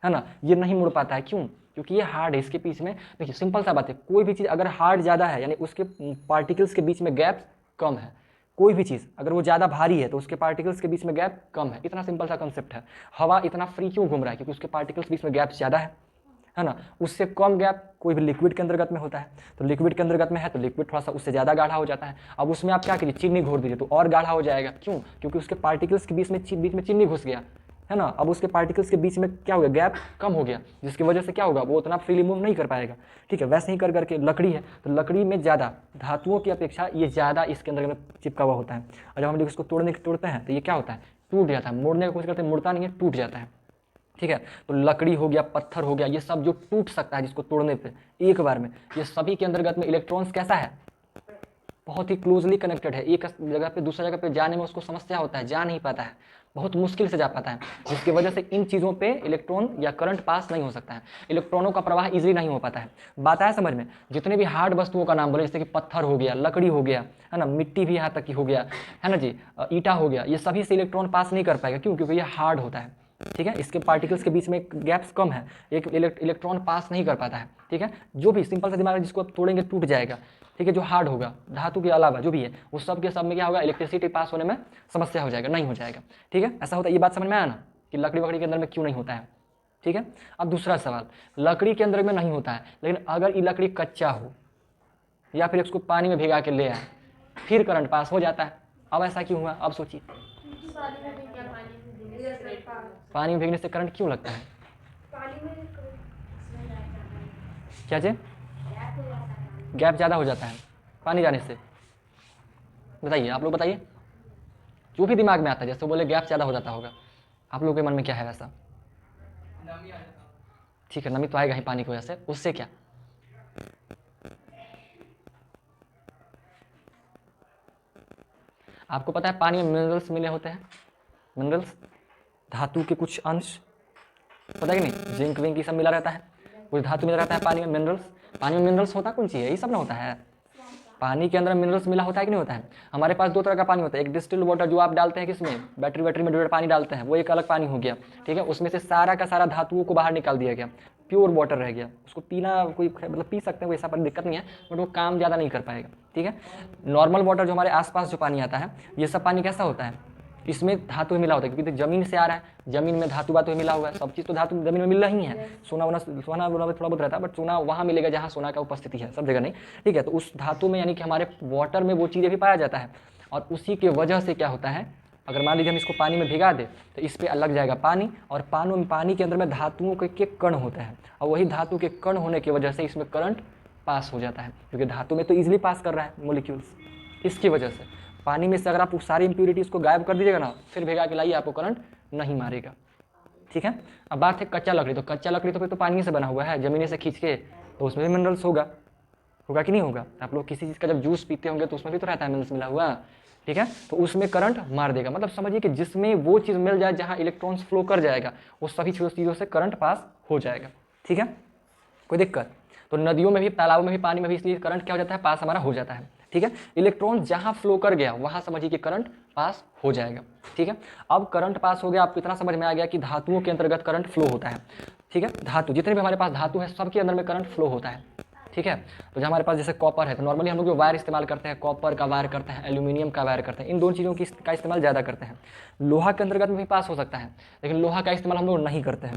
है ना। ये नहीं मुड़ पाता है, क्यों, क्योंकि ये हार्ड है, इसके बीच में, देखिए सिंपल सा बात है, कोई भी चीज़ अगर हार्ड ज़्यादा है यानी उसके पार्टिकल्स के बीच में गैप कम है, कोई भी चीज़ अगर वो ज़्यादा भारी है तो उसके पार्टिकल्स के बीच में गैप कम है, इतना सिंपल सा कंसेप्ट है। हवा इतना फ्री क्यों घूम रहा है, क्योंकि उसके पार्टिकल्स के बीच में गैप ज़्यादा है है ना, उससे कम गैप कोई भी लिक्विड के अंतर्गत में होता है। तो लिक्विड के अंतर्गत में है तो लिक्विड थोड़ा सा उससे ज़्यादा गाढ़ा हो जाता है। अब उसमें आप क्या कीजिए, चीनी घोर दीजिए तो और गाढ़ा हो जाएगा। क्यों? क्योंकि उसके पार्टिकल्स के बीच में चीनी घुस गया, है ना। अब उसके पार्टिकल्स के बीच में क्या हो गया, गैप कम हो गया, जिसकी वजह से क्या होगा, वो उतना फ्रीली मूव नहीं कर पाएगा। ठीक है, वैसे ही कर करके लकड़ी है तो लकड़ी में ज़्यादा धातुओं की अपेक्षा ये ज़्यादा इसके अंदर में चिपका हुआ होता है। और जब हम लोग इसको तोड़ते हैं तो ये क्या होता है, टूट जाता है। मोड़ने की कोशिश करते हैं, मुड़ता नहीं है, टूट जाता है। ठीक है, तो लकड़ी हो गया, पत्थर हो गया, ये सब जो टूट सकता है जिसको तोड़ने पे एक बार में, ये सभी के अंतर्गत में इलेक्ट्रॉन्स कैसा है, बहुत ही क्लोजली कनेक्टेड है। एक जगह पे दूसरा जगह पे जाने में उसको समस्या होता है, जा नहीं पाता है, बहुत मुश्किल से जा पाता है, जिसकी वजह से इन चीज़ों पे इलेक्ट्रॉन या करंट पास नहीं हो सकता है, इलेक्ट्रॉनों का प्रवाह इजीली नहीं हो पाता है। बात आया समझ में? जितने भी हार्ड वस्तुओं का नाम बोले, जैसे कि पत्थर हो गया, लकड़ी हो गया, है ना, मिट्टी भी यहाँ तक की हो गया, है ना जी, ईटा हो गया, ये सभी से इलेक्ट्रॉन पास नहीं कर पाएगा। क्यों? क्योंकि ये हार्ड होता है। ठीक है, इसके पार्टिकल्स के बीच में गैप्स कम है, एक इलेक्ट्रॉन पास नहीं कर पाता है। ठीक है, जो भी सिंपल सा दिमाग है, जिसको आप तोड़ेंगे टूट जाएगा। ठीक है, जो हार्ड होगा, धातु के अलावा जो भी है, उस सब के सब में क्या होगा, इलेक्ट्रिसिटी पास होने में समस्या हो जाएगा, नहीं हो जाएगा। ठीक है, ऐसा होता है। ये बात समझ में आया ना कि लकड़ी वकड़ी के अंदर में क्यों नहीं होता है। ठीक है, अब दूसरा सवाल, लकड़ी के अंदर में नहीं होता है, लेकिन अगर ये लकड़ी कच्चा हो या फिर उसको पानी में भिगा के ले आए, फिर करंट पास हो जाता है। अब ऐसा क्यों हुआ, अब सोचिए। पानी में भीगने से करंट क्यों लगता है? क्या जी, गैप ज़्यादा हो जाता है पानी जाने से? बताइए, आप लोग बताइए, जो भी दिमाग में आता है, जैसे बोले गैप ज़्यादा हो जाता होगा, आप लोगों के मन में क्या है वैसा? ठीक है, नमी तो आएगा ही पानी की वजह से, उससे क्या? आपको पता है पानी में मिनरल्स मिले होते हैं, मिनरल्स, धातु के कुछ अंश, पता है कि नहीं, जिंक विंक ये सब मिला रहता है, कुछ धातु मिला रहता है पानी में, मिनरल्स। पानी में मिनरल्स होता कौन सी है, ये सब ना होता है। पानी के अंदर मिनरल्स मिला होता है कि नहीं होता है? हमारे पास दो तरह का पानी होता है, एक डिस्टिल्ड वाटर जो आप डालते हैं किसमें, बैटरी में जो पानी डालते हैं, वो एक अलग पानी हो गया। ठीक है, उसमें से सारा का सारा धातुओं को बाहर निकाल दिया गया, प्योर वाटर रह गया। उसको पीना कोई मतलब पी सकते हैं, कोई ऐसा पर दिक्कत नहीं है, बट वो काम ज़्यादा नहीं कर पाएगा। ठीक है, नॉर्मल वाटर जो हमारे आसपास जो पानी आता है, ये सब पानी कैसा होता है, इसमें धातु मिला होता है, क्योंकि जमीन से आ रहा है, जमीन में धातु बातु मिला हुआ है, सब चीज़ तो धातु जमीन में मिल रही है। सोना वोना थोड़ा बहुत रहता है, बट सोना वहाँ मिलेगा जहाँ सोना का उपस्थिति है, सब जगह नहीं। ठीक है, तो उस धातु में यानी कि हमारे वाटर में वो चीज़ें भी पाया जाता है, और उसी के वजह से क्या होता है, अगर मान लीजिए हम इसको पानी में भिगा दे तो इस पर लग जाएगा पानी, और पानी के अंदर में धातुओं के कण होते हैं, और वही धातु के कण होने की वजह से इसमें करंट पास हो जाता है, क्योंकि धातु में तो ईजिली पास कर रहा है मोलिक्यूल्स। इसकी वजह से पानी में से अगर आप सारी इंप्यूरिटीज को गायब कर दीजिएगा ना, फिर भिगा के लाइए, आपको करंट नहीं मारेगा। ठीक है, अब बात है कच्चा लकड़ी, तो कच्चा लकड़ी तो फिर तो पानी से बना हुआ है, जमीन से खींच के, तो उसमें भी मिनरल्स होगा कि नहीं होगा? आप लोग किसी चीज़ का जब जूस पीते होंगे तो उसमें भी तो रहता है मिनरल्स मिला हुआ। ठीक है, तो उसमें करंट मार देगा। मतलब समझिए कि जिसमें वो चीज़ मिल जाए जहाँ इलेक्ट्रॉन्स फ्लो कर जाएगा, वो सभी चीज़ों से करंट पास हो जाएगा। ठीक है, कोई दिक्कत? तो नदियों में भी, तालाबों में भी, पानी में भी इसलिए करंट क्या हो जाता है, पास हमारा हो जाता है। ठीक है, इलेक्ट्रॉन जहां फ्लो कर गया वहां समझिए कि करंट पास हो जाएगा। ठीक है, अब करंट पास हो गया, आपको इतना समझ में आ गया कि धातुओं के अंतर्गत करंट फ्लो होता है। ठीक है, धातु जितने भी हमारे पास धातु है सबके अंदर में करंट फ्लो होता है। ठीक है, तो जब हमारे पास जैसे कॉपर है, तो नॉर्मली हम लोग जो वायर इस्तेमाल करते हैं, कॉपर का वायर करते हैं, एल्यूमिनियम का वायर करते हैं, इन दोनों चीज़ों का इस्तेमाल ज़्यादा करते हैं। लोहा के अंतर्गत में भी पास हो सकता है, लेकिन लोहा का इस्तेमाल हम लोग नहीं करते हैं।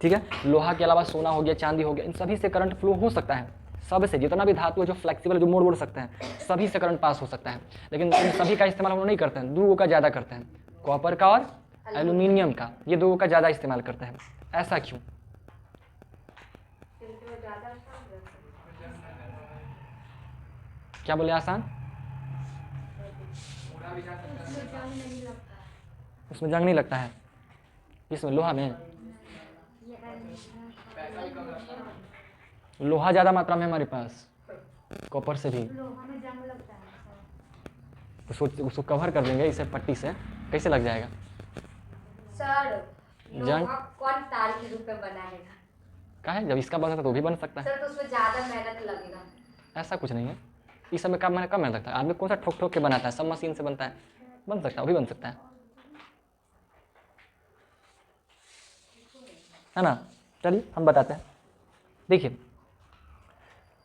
ठीक है, लोहा के अलावा सोना हो गया, चांदी हो गया, इन सभी से करंट फ्लो हो सकता है। सबसे जितना भी धातु है जो फ्लेक्सिबल, जो मोड़ सकते हैं, सभी से करंट पास हो सकता है, लेकिन इन सभी का इस्तेमाल हम लोग नहीं करते हैं, दो का ज़्यादा करते हैं, कॉपर का और एल्यूमिनियम का, ये दो का ज़्यादा इस्तेमाल करते हैं। ऐसा क्यों? क्या बोले, आसान? उसमें जंग नहीं लगता है, इसमें लोहा में लोहा ज़्यादा मात्रा में हमारे पास, कॉपर से भी। तो उसको कवर कर देंगे इसे पट्टी से, कैसे लग जाएगा सर? जंग कौन तार के रूप में बनाएगा? क्या है, जब इसका बना था तो भी बन सकता है। सर तो उसमें ज़्यादा मेहनत लगेगा। ऐसा कुछ नहीं है, इस समय कम मेहनत लगता है। आदमी कौन सा ठोक ठोक के बनाता है, सब मशीन से बनता है, बन सकता है, वो भी बन सकता है ना। चलिए हम बताते हैं। देखिए,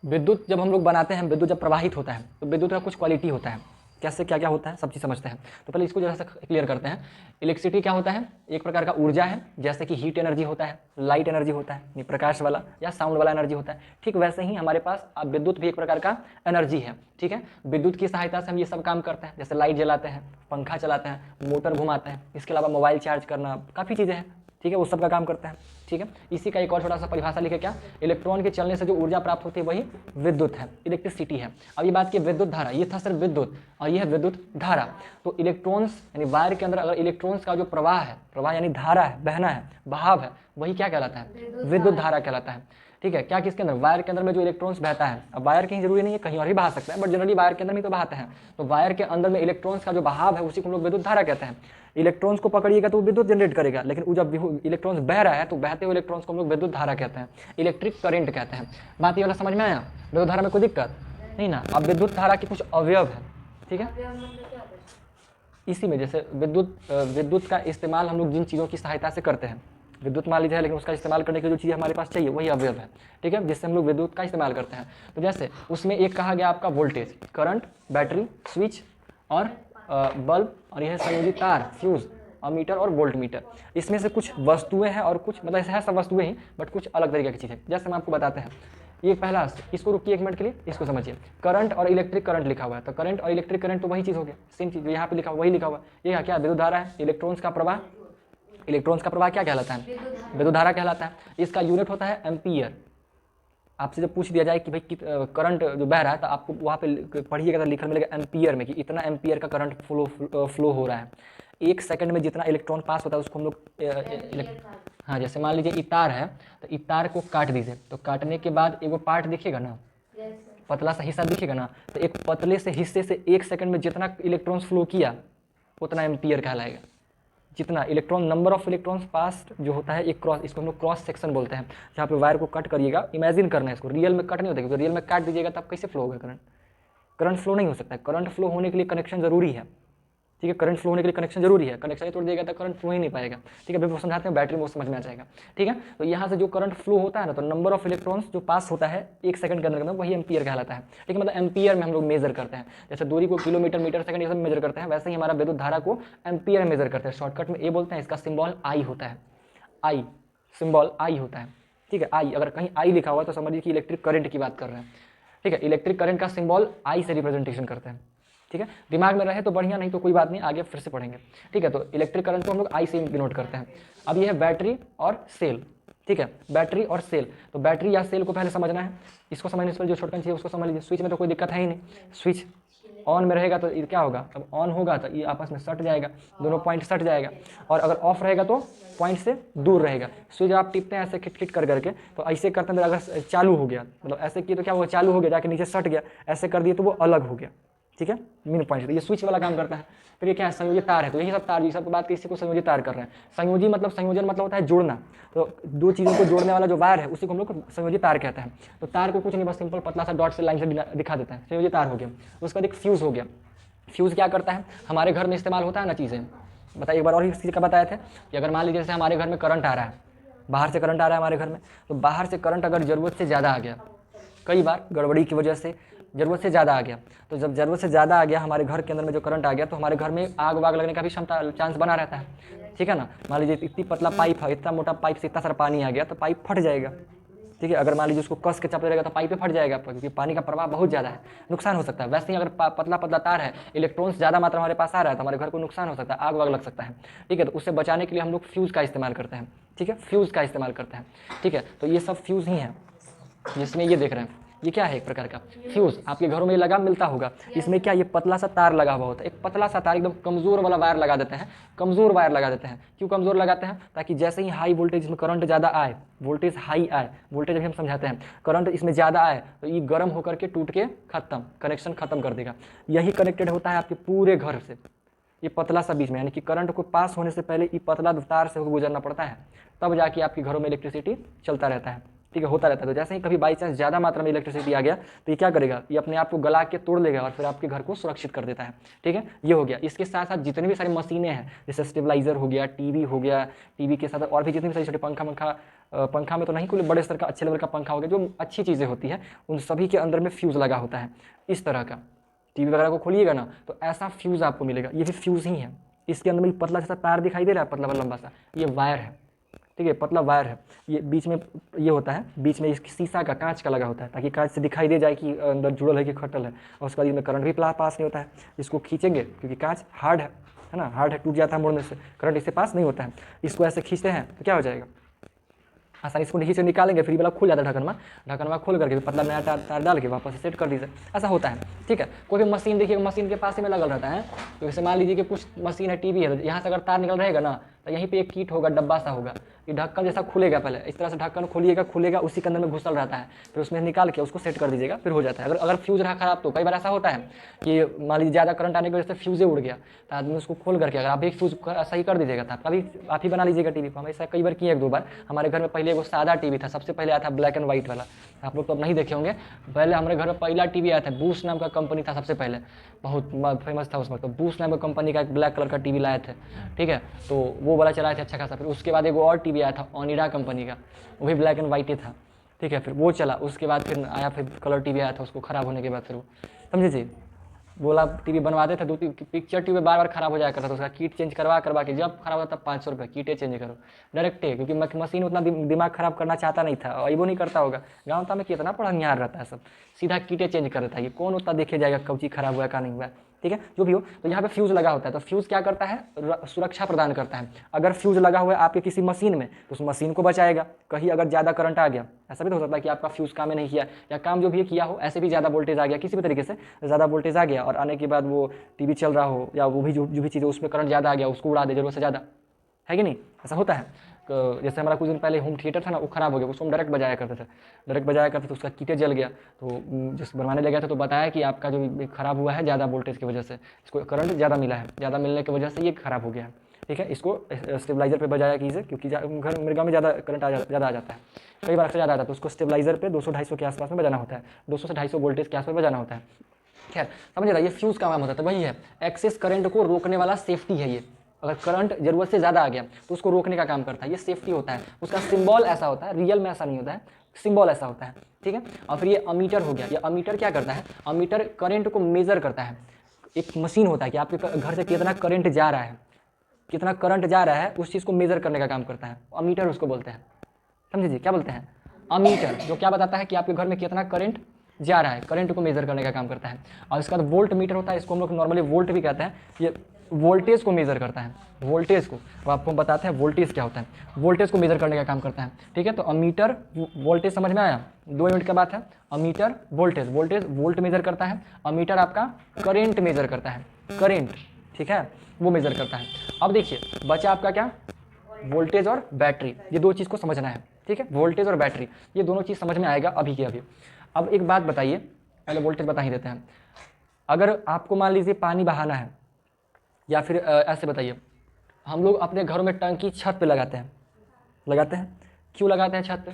विद्युत जब हम लोग बनाते हैं, विद्युत जब प्रवाहित होता है तो विद्युत का कुछ क्वालिटी होता है। कैसे क्या क्या होता है सब चीज़ समझते हैं। तो पहले इसको जरा सा क्लियर करते हैं। इलेक्ट्रिसिटी क्या होता है? एक प्रकार का ऊर्जा है, जैसे कि हीट एनर्जी होता है, लाइट एनर्जी होता है, यानी प्रकाश वाला या साउंड वाला एनर्जी होता है। ठीक वैसे ही हमारे पास अब विद्युत भी एक प्रकार का एनर्जी है। ठीक है, विद्युत की सहायता से हम ये सब काम करते हैं, जैसे लाइट जलाते हैं, पंखा चलाते हैं, मोटर घुमाते हैं, इसके अलावा मोबाइल चार्ज करना, काफ़ी चीज़ें हैं। ठीक है, वो सब का काम करते हैं। ठीक है, इसी का एक और छोटा सा परिभाषा लिखे क्या, इलेक्ट्रॉन के चलने से जो ऊर्जा प्राप्त होती है वही विद्युत है, इलेक्ट्रिसिटी है। अब ये बात की विद्युत धारा, ये था सिर्फ विद्युत और ये है विद्युत धारा। तो इलेक्ट्रॉन्स यानी वायर के अंदर अगर इलेक्ट्रॉन्स का जो प्रवाह है, प्रवाह यानी धारा है, बहना है, बहाव है, वही क्या कहलाता है? विद्युत धारा कहलाता है। ठीक है, क्या किसके अंदर? वायर के अंदर में जो इलेक्ट्रॉन्स बहता है। अब वायर कहीं जरूरी नहीं है, कहीं और भी बहा सकता है, बट जनरली वायर के अंदर में तो बहाते हैं। तो वायर के अंदर में इलेक्ट्रॉन्स का जो बहाव है उसी को हम लोग विद्युत धारा कहते हैं। इलेक्ट्रॉन्स को पकड़िएगा तो वो विद्युत जनरेट करेगा, लेकिन वो जब इलेक्ट्रॉन्स बह रहा है तो बहते हुए इलेक्ट्रॉन्स को हम लोग विद्युत धारा कहते हैं, इलेक्ट्रिक करंट कहते हैं। बात ये वाला समझ में आया? विद्युत धारा में कोई दिक्कत नहीं ना। अब विद्युत धारा के कुछ अवयव है। ठीक है, इसी में जैसे विद्युत का इस्तेमाल हम लोग जिन चीज़ों की सहायता से करते हैं, विद्युत मान लीजिए है, लेकिन उसका इस्तेमाल करने की जो चीज़ हमारे पास चाहिए वही अवयव है। ठीक है, जिससे हम लोग विद्युत का इस्तेमाल करते हैं। तो जैसे उसमें एक कहा गया आपका वोल्टेज, करंट, बैटरी, स्विच और बल्ब, और यह संयोजित तार, फ्यूज, अमीटर और वोल्ट मीटर। इसमें से कुछ वस्तुएं हैं और कुछ मतलब ऐसे है सब वस्तुएं ही, बट कुछ अलग तरीके की चीज़ है। जैसे हम आपको बताते हैं, ये पहला, इसको रुकिए एक मिनट के लिए, इसको समझिए। करंट और इलेक्ट्रिक करंट लिखा हुआ है, तो करंट और इलेक्ट्रिक करंट तो वही चीज़ हो गया, सेम चीज़ यहाँ पे लिखा हुआ, वही लिखा हुआ है। ये क्या विद्युत धारा है, इलेक्ट्रॉन्स का प्रवाह। इलेक्ट्रॉन्स का प्रवाह क्या कहलाता है? विद्युत धारा कहलाता है। इसका यूनिट होता है एम्पियर। आपसे जब पूछ दिया जाए कि भाई करंट जो बह रहा है, तो आपको वहाँ पे पढ़िएगा तो लिखने मिलेगा एम्पियर में, कि इतना एम्पियर का करंट फ्लो हो रहा है। एक सेकंड में जितना इलेक्ट्रॉन पास होता है उसको हम लोग हाँ, जैसे मान लीजिए इतार है, तो इतार को काट दीजिए, तो काटने के बाद एक वो पार्ट दिखेगा ना, पतला सा हिस्सा दिखेगा ना, तो एक पतले से हिस्से से एक सेकंड में जितना इलेक्ट्रॉन्स फ्लो किया उतना एम्पियर कहलाएगा। जितना इलेक्ट्रॉन, नंबर ऑफ इलेक्ट्रॉन्स पास जो होता है एक क्रॉस, इसको हम लोग क्रॉस सेक्शन बोलते हैं। जहाँ पे वायर को कट करिएगा, इमेजिन करना है इसको, रियल में कट नहीं होता, क्योंकि रियल में काट दीजिएगा तब कैसे फ्लो होगा करंट? करंट फ्लो नहीं हो सकता है। करंट फ्लो होने के लिए कनेक्शन जरूरी है। ठीक है, करंट फ्लो होने के लिए कनेक्शन जरूरी है, कनेक्शन ही तोड़ दिएगा तो करंट फ्लो ही नहीं पाएगा। ठीक है, अभी वो समझाते हैं, बैटरी में वो समझ में आ जाएगा। ठीक है, तो यहाँ से जो करंट फ्लो होता है ना, तो नंबर ऑफ इलेक्ट्रॉन्स जो पास होता है एक सेकंड के अंदर वही एम्पियर कहलाता है। ठीक है, मतलब एम्पियर में हम लोग मेजर करते हैं। जैसे दूरी को किलोमीटर, मीटर, सेकंड ये सब मेजर करते हैं, वैसे ही हमारा विद्युत धारा को एम्पियर में मेजर करते हैं। शॉर्टकट में ए बोलते हैं, इसका सिंबल आई होता है, आई सिंबल आई होता है। ठीक है, आई, अगर कहीं आई लिखा हुआ तो समझिए कि इलेक्ट्रिक करंट की बात कर रहे हैं। ठीक है, इलेक्ट्रिक करंट का सिंबल आई से रिप्रेजेंटेशन करते हैं। ठीक है, दिमाग में रहे तो बढ़िया, नहीं तो कोई बात नहीं, आगे फिर से पढ़ेंगे। ठीक है, तो इलेक्ट्रिक करंट को हम लोग आई से डिनोट करते हैं। अब ये है बैटरी और सेल। ठीक है, बैटरी और सेल, तो बैटरी या सेल को पहले समझना है। इसको समझने से पहले जो शॉर्टकट चाहिए उसको समझ लीजिए। स्विच में तो कोई दिक्कत है ही नहीं, स्विच ऑन में रहेगा तो ये क्या होगा, अब ऑन होगा तो ये आपस में सट जाएगा, दोनों पॉइंट सट जाएगा, और अगर ऑफ रहेगा तो पॉइंट से दूर रहेगा। स्विच आप टिपते हैं ऐसे खिट खिट कर करके, तो ऐसे करते हैं, अगर चालू हो गया, मतलब ऐसे किए तो क्या हुआ, चालू हो गया, जाके नीचे सट गया, ऐसे कर दिए तो वो अलग हो गया। ठीक है, मेन पॉइंट, तो ये स्विच वाला काम करता है। फिर ये क्या है, संयोजी तार है, तो यही सब तार, ये सब बात किसी को संयोजी तार कर रहे हैं। संयोजी मतलब, संयोजन मतलब होता है जोड़ना, तो दो चीज़ों को जोड़ने वाला जो वायर है उसी को हम लोग संयोजी तार कहते हैं। तो तार को कुछ नहीं, बस सिंपल पतला सा डॉट से लाइन से दिखा देता है, संयोजी तार हो गया। उसके बाद एक फ्यूज़ हो गया। फ्यूज़ क्या करता है, हमारे घर में इस्तेमाल होता है ना चीज़ें, बताइए एक बार और इस चीज़ का बताए थे कि अगर मान लीजिए जैसे हमारे घर में करंट आ रहा है, बाहर से करंट आ रहा है हमारे घर में, तो बाहर से करंट अगर ज़रूरत से ज़्यादा आ गया, कई बार गड़बड़ी की वजह से ज़रूरत से ज़्यादा आ गया, तो जब ज़रूरत से ज़्यादा आ गया हमारे घर के अंदर में जो करंट आ गया, तो हमारे घर में आग वाग लगने का भी चांस बना रहता है। ठीक है ना, मान लीजिए इतनी पतला पाइप है, इतना मोटा पाइप से इतना सारा पानी आ गया तो पाइप फट जाएगा। ठीक है, अगर मान लीजिए उसको कस के चापते रहेगा तो पाइप पे फट जाएगा, क्योंकि पानी का प्रवाह बहुत ज़्यादा है, नुकसान हो सकता है। वैसे ही अगर पतला पतला तार है, इलेक्ट्रॉन्स ज़्यादा मात्रा हमारे पास आ रहा है तो हमारे घर को नुकसान हो सकता है, आग वाग लग सकता है। ठीक है, तो उससे बचाने के लिए हम लोग फ्यूज़ का इस्तेमाल करते हैं। ठीक है, फ्यूज़ का इस्तेमाल करते हैं। ठीक है, तो ये सब फ्यूज़ ही हैं, जिसमें ये देख रहे हैं, ये क्या है, एक प्रकार का फ्यूज़। आपके घरों में लगा मिलता होगा। इसमें क्या, ये पतला सा तार लगा हुआ होता है, एक पतला सा तार, एकदम कमज़ोर वाला वायर लगा देते हैं, कमज़ोर वायर लगा देते हैं। क्यों कमज़ोर लगाते हैं, ताकि जैसे ही हाई वोल्टेज इसमें करंट ज़्यादा आए, वोल्टेज हाई आए, वोल्टेज अभी हम समझाते हैं, करंट इसमें ज़्यादा आए तो ये गर्म होकर के टूट के खत्म, कनेक्शन खत्म कर देगा। यही कनेक्टेड होता है आपके पूरे घर से, ये पतला सा बीच में, यानी कि करंट को पास होने से पहले ये पतला तार से होकर गुजरना पड़ता है, तब जाके आपके घरों में इलेक्ट्रिसिटी चलता रहता है। ठीक है, होता रहता है। तो जैसे ही कभी बाई चांस ज़्यादा मात्रा में इलेक्ट्रिसिटी आ गया तो ये क्या करेगा, ये अपने आप को गला के तोड़ लेगा और फिर आपके घर को सुरक्षित कर देता है। ठीक है, ये हो गया। इसके साथ साथ जितनी भी सारी मशीनें हैं, जैसे स्टेबलाइजर हो गया, टीवी हो गया, टीवी के साथ और भी जितनी भी सारी छोटे पंखा में तो नहीं, कोई बड़े स्तर का अच्छे लेवल का पंखा हो गया, जो अच्छी चीज़ें होती है उन सभी के अंदर में फ्यूज़ लगा होता है इस तरह का। टीवी वगैरह को खोलिएगा ना तो ऐसा फ्यूज़ आपको मिलेगा, ये भी फ्यूज़ ही है। इसके अंदर में पतला सा तार दिखाई दे रहा है, पतला वा लंबा सा, ये वायर है, ठीक है, पतला वायर है। ये बीच में ये होता है, बीच में इस शीशा का कांच का लगा होता है, ताकि कांच से दिखाई दे जाए कि अंदर जुड़ल है कि खटल है। और उसके बाद इसमें करंट भी पास नहीं होता है। इसको खींचेंगे क्योंकि कांच हार्ड है ना, हार्ड है, टूट जाता है मोड़ने से, करंट इससे पास नहीं होता है। इसको ऐसे खींचते हैं तो क्या हो जाएगा, आसानी इसको नीचे निकालेंगे, फिर वाला खुल जाता है ढक्कनवा खोल करके पतला नया तार डाल के वापस से सेट कर दीजिए, ऐसा होता है, ठीक है। कोई भी मशीन देखिए, मशीन के पास ही में लगल रहता है, तो जैसे मान लीजिए कि कुछ मशीन है, टीवी है, तो यहाँ से अगर तार निकल रहेगा ना तो यहीं पे एक कीट होगा, डब्बा सा होगा, ये ढक्कन जैसा खुलेगा, पहले इस तरह से ढक्कन खोलिएगा, खुलेगा, उसी के अंदर में घुसल रहता है, फिर उसमें निकाल के उसको सेट कर दीजिएगा, फिर हो जाता है। अगर फ्यूज़ रहा खराब तो कई बार ऐसा होता है कि मान लीजिए ज़्यादा करंट आने की वजह से फ्यूज़े उड़ गया, तो आदमी उसको खोल करके अगर आप एक फ्यूज़ सही कर दीजिएगा तो कभी आप ही बना लीजिएगा टीवी को। हम ऐसा कई बार किए, 1-2 बार। हमारे घर में पहले वो सादा टीवी था, सबसे पहले आया था ब्लैक एंड व्हाइट वाला, आप लोग तो अब नहीं देखे होंगे। पहले हमारे घर में पहला टीवी आया था, बूस नाम का कंपनी था, सबसे पहले बहुत फेमस था उस वक्त, तो बूस नाम का कंपनी का एक ब्लैक कलर का टीवी लाए थे, ठीक है, तो वो वाला चलाए थे अच्छा खासा। फिर उसके बाद एक और टीवी आया था ओनिडा कंपनी का, वो भी ब्लैक एंड व्हाइट ही था, ठीक है, फिर वो चला। उसके बाद फिर आया, फिर कलर टीवी आया था, उसको ख़राब होने के बाद फिर वो, समझे जी, बोला टीवी बनवाते थे, 2-3 पिक्चर टीवी बार बार ख़राब हो जाया करता था, उसका कीट चेंज करवा के जब खराब होता तब 500 रुपये कीटे चेंज करो डायरेक्टे, क्योंकि मशीन उतना दिमाग ख़राब करना चाहता नहीं था, और वो नहीं करता होगा। गाँव में कितना पढ़नियार रहता है, सब सीधा कीटे चेंज कर देता है, ये कौन उतना देखे जाएगा कब चीज़ खराब हुआ का नहीं हुआ, ठीक है, जो भी हो। तो यहाँ पे फ्यूज़ लगा होता है, तो फ्यूज़ क्या करता है, सुरक्षा प्रदान करता है। अगर फ्यूज़ लगा हुआ है आपके किसी मशीन में तो उस मशीन को बचाएगा, कहीं अगर ज़्यादा करंट आ गया, ऐसा भी तो हो सकता है कि आपका फ्यूज़ काम नहीं किया, या काम जो भी किया हो ऐसे भी ज़्यादा वोल्टेज आ गया, किसी भी तरीके से ज़्यादा वोल्टेज आ गया, और आने के बाद वो टीवी चल रहा हो, या वो भी जो भी चीज़ है उसमें करंट ज़्यादा आ गया, उसको उड़ा दे ज़रूरत से ज़्यादा, है कि नहीं, ऐसा होता है। जैसे हमारा कुछ दिन पहले होम थिएटर था ना, वो ख़राब हो गया, उसको हम डायरेक्ट बजाया करते थे, तो उसका कीटे जल गया, तो जिस बनवाने ले गया था तो बताया कि आपका जो ख़राब हुआ है ज़्यादा वोल्टेज की वजह से, इसको करंट ज़्यादा मिला है, ज़्यादा मिलने की वजह से ये ख़राब हो गया है, ठीक है। इसको स्टेबलाइजर पे बजाया कीजिए, क्योंकि घर मेरे गाँव में ज़्यादा करंट ज़्यादा आ जाता है, कई बार से ज़्यादा आ जाता है, तो उसको स्टेबलाइजर पे 200-250 के आसपास में बजाना होता है, 200 से 250 वोल्टेज के आसपास बजाना होता है। खैर समझ रहा, ये फ्यूज़ का काम होता है, तो वही है, एक्सेस करंट को रोकने वाला सेफ्टी है ये। अगर करंट जरूरत से ज़्यादा आ गया तो उसको रोकने का काम करता है, ये सेफ्टी होता है। उसका सिंबल ऐसा होता है, रियल में ऐसा नहीं होता है, सिंबल ऐसा होता है, ठीक है। और फिर ये अमीटर हो गया, ये अमीटर क्या करता है, अमीटर करंट को मेज़र करता है। एक मशीन होता है कि आपके घर से कितना करंट जा रहा है, कितना करंट जा रहा है, उस चीज़ को मेज़र करने का काम करता है, अमीटर उसको बोलते हैं, समझिए क्या बोलते हैं, अमीटर, जो क्या बताता है कि आपके घर में कितना करंट जा रहा है, करंट को मेज़र करने का काम करता है। और इसका बाद वोल्ट मीटर होता है, इसको हम लोग नॉर्मली वोल्ट भी कहते हैं, ये वोल्टेज को मेज़र करता है, वोल्टेज को, वो आपको बताते हैं वोल्टेज क्या होता है, वोल्टेज को मेज़र करने का काम करता है, ठीक है। तो अमीटर वोल्टेज समझ में आया, 2 यूनिट का बात है। अमीटर वोल्टेज वोल्ट मेज़र करता है, अमीटर आपका करेंट मेज़र करता है, करेंट, ठीक है, वो मेज़र करता है। अब देखिए बचा आपका क्या, वोल्टेज और बैटरी, ये 2 चीज़ को समझना है, ठीक है, वोल्टेज और बैटरी, ये दोनों चीज़ समझ में आएगा अभी के अभी। अब एक बात बताइए, पहले वोल्टेज बता ही देते हैं। अगर आपको मान लीजिए पानी बहाना है, या फिर ऐसे बताइए, हम लोग अपने घरों में टंकी छत पे लगाते हैं, क्यों लगाते हैं छत पे,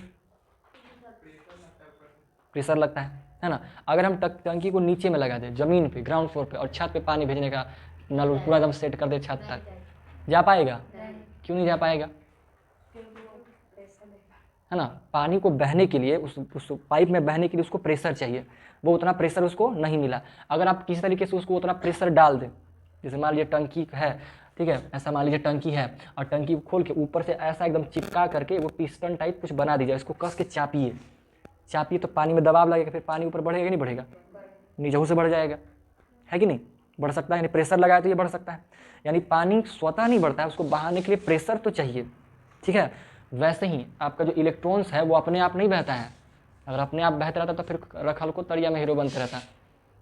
प्रेशर लगता है ना। अगर हम टंकी को नीचे में लगा दें, ज़मीन पे, ग्राउंड फ्लोर पे, और छत पे पानी भेजने का नल पूरा एकदम सेट कर दे छत तक, जा पाएगा, क्यों नहीं जा पाएगा, है ना। पानी को बहने के लिए, उस पाइप में बहने के लिए उसको प्रेशर चाहिए, वो उतना प्रेशर उसको नहीं मिला। अगर आप किसी तरीके से उसको उतना प्रेशर डाल दें, जैसे मान लीजिए टंकी है, ठीक है, ऐसा मान लीजिए टंकी है, और टंकी खोल के ऊपर से ऐसा एकदम चिपका करके वो पिस्टन टाइप कुछ बना दीजिए, इसको कस के चापिए तो पानी में दबाव लगेगा, फिर पानी ऊपर बढ़ेगा नहीं बढ़ेगा, नीचे से बढ़ जाएगा, है कि नहीं, बढ़ सकता है, यानी प्रेशर लगाए तो ये बढ़ सकता है। यानी पानी स्वतः नहीं बढ़ता है, उसको बहाने के लिए प्रेशर तो चाहिए, ठीक है। वैसे ही आपका जो इलेक्ट्रॉन्स है वो अपने आप नहीं बहता है, अगर अपने आप बहता रहता तो फिर रखल को तरिया में हीरो बनते रहता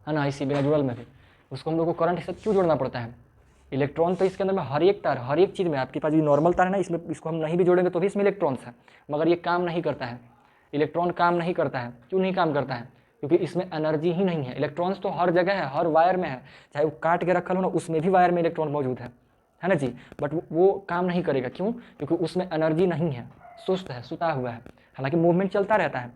है ना, इसी बिना जुड़ल में भी उसको हम लोग को करंट से क्यों जोड़ना पड़ता है। इलेक्ट्रॉन तो इसके अंदर में हर एक तार, हर एक चीज़ में, आपके पास जो नॉर्मल तार है ना, इसमें इसको हम नहीं भी जोड़ेंगे तो भी इसमें इलेक्ट्रॉन्स है, मगर ये काम नहीं करता है, इलेक्ट्रॉन काम नहीं करता है। क्यों नहीं काम करता है, क्योंकि इसमें एनर्जी ही नहीं है। इलेक्ट्रॉन्स तो हर जगह है, हर वायर में है, चाहे वो काट के रखल हो ना, उसमें भी वायर में इलेक्ट्रॉन मौजूद है ना जी, बट वो काम नहीं करेगा, क्यों, क्योंकि उसमें एनर्जी नहीं है, सुस्त है, सुता हुआ है। हालांकि मूवमेंट चलता रहता है,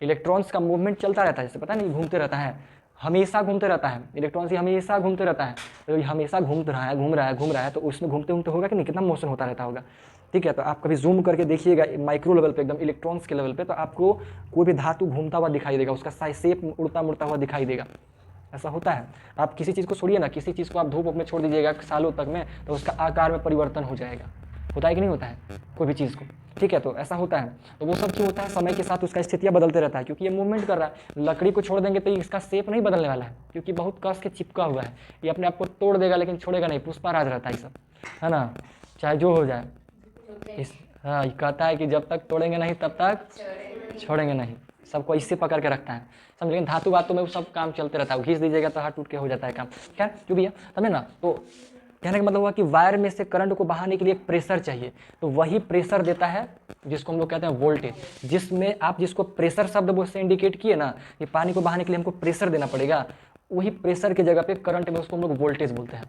इलेक्ट्रॉन्स का मूवमेंट चलता रहता है, जैसे पता नहीं घूमते रहता है, हमेशा घूमते रहता है, इलेक्ट्रॉन्स ही हमेशा घूमते रहता है, तो हमेशा घूम रहा है, तो उसमें घूमते होगा कि नहीं, कितना मोशन होता रहता होगा, ठीक है। तो आप कभी जूम करके देखिएगा माइक्रो लेवल पे, एकदम इलेक्ट्रॉन्स के लेवल पे, तो आपको कोई भी धातु घूमता हुआ दिखाई देगा, उसका शेप उड़ता मुड़ता हुआ दिखाई देगा, ऐसा होता है। आप किसी चीज़ को छोड़िए ना, किसी चीज़ को आप धूप में छोड़ दीजिएगा सालों तक में, तो उसका आकार में परिवर्तन हो जाएगा। होता है कि नहीं होता है कोई भी चीज़ को, ठीक है। तो ऐसा होता है। तो वो सब क्यों होता है, समय के साथ उसका स्थितियाँ बदलते रहता है, क्योंकि ये मूवमेंट कर रहा है। लकड़ी को छोड़ देंगे तो इसका शेप नहीं बदलने वाला है, क्योंकि बहुत कस के चिपका हुआ है। ये अपने आप को तोड़ देगा लेकिन छोड़ेगा नहीं, पुष्पाराज रहता है ये सब, है ना, चाहे जो हो जाए। हाँ, ये कहता है कि जब तक तोड़ेंगे नहीं तब तक छोड़ेंगे नहीं, सबको इससे पकड़ के रखता है, समझ। लेकिन धातु बातों में वो सब काम चलते रहता है, घींच दीजिएगा तो हाथ टूट के हो जाता है काम। क्या जो भी है, समझे ना। तो कहने का मतलब हुआ कि वायर में से करंट को बहाने के लिए एक प्रेशर चाहिए, तो वही प्रेशर देता है जिसको हम लोग कहते हैं वोल्टेज। जिसमें आप जिसको प्रेशर शब्द से इंडिकेट किए ना, ये पानी को बहाने के लिए हमको प्रेशर देना पड़ेगा, वही प्रेशर की जगह पे करंट में उसको हम लोग वोल्टेज बोलते हैं,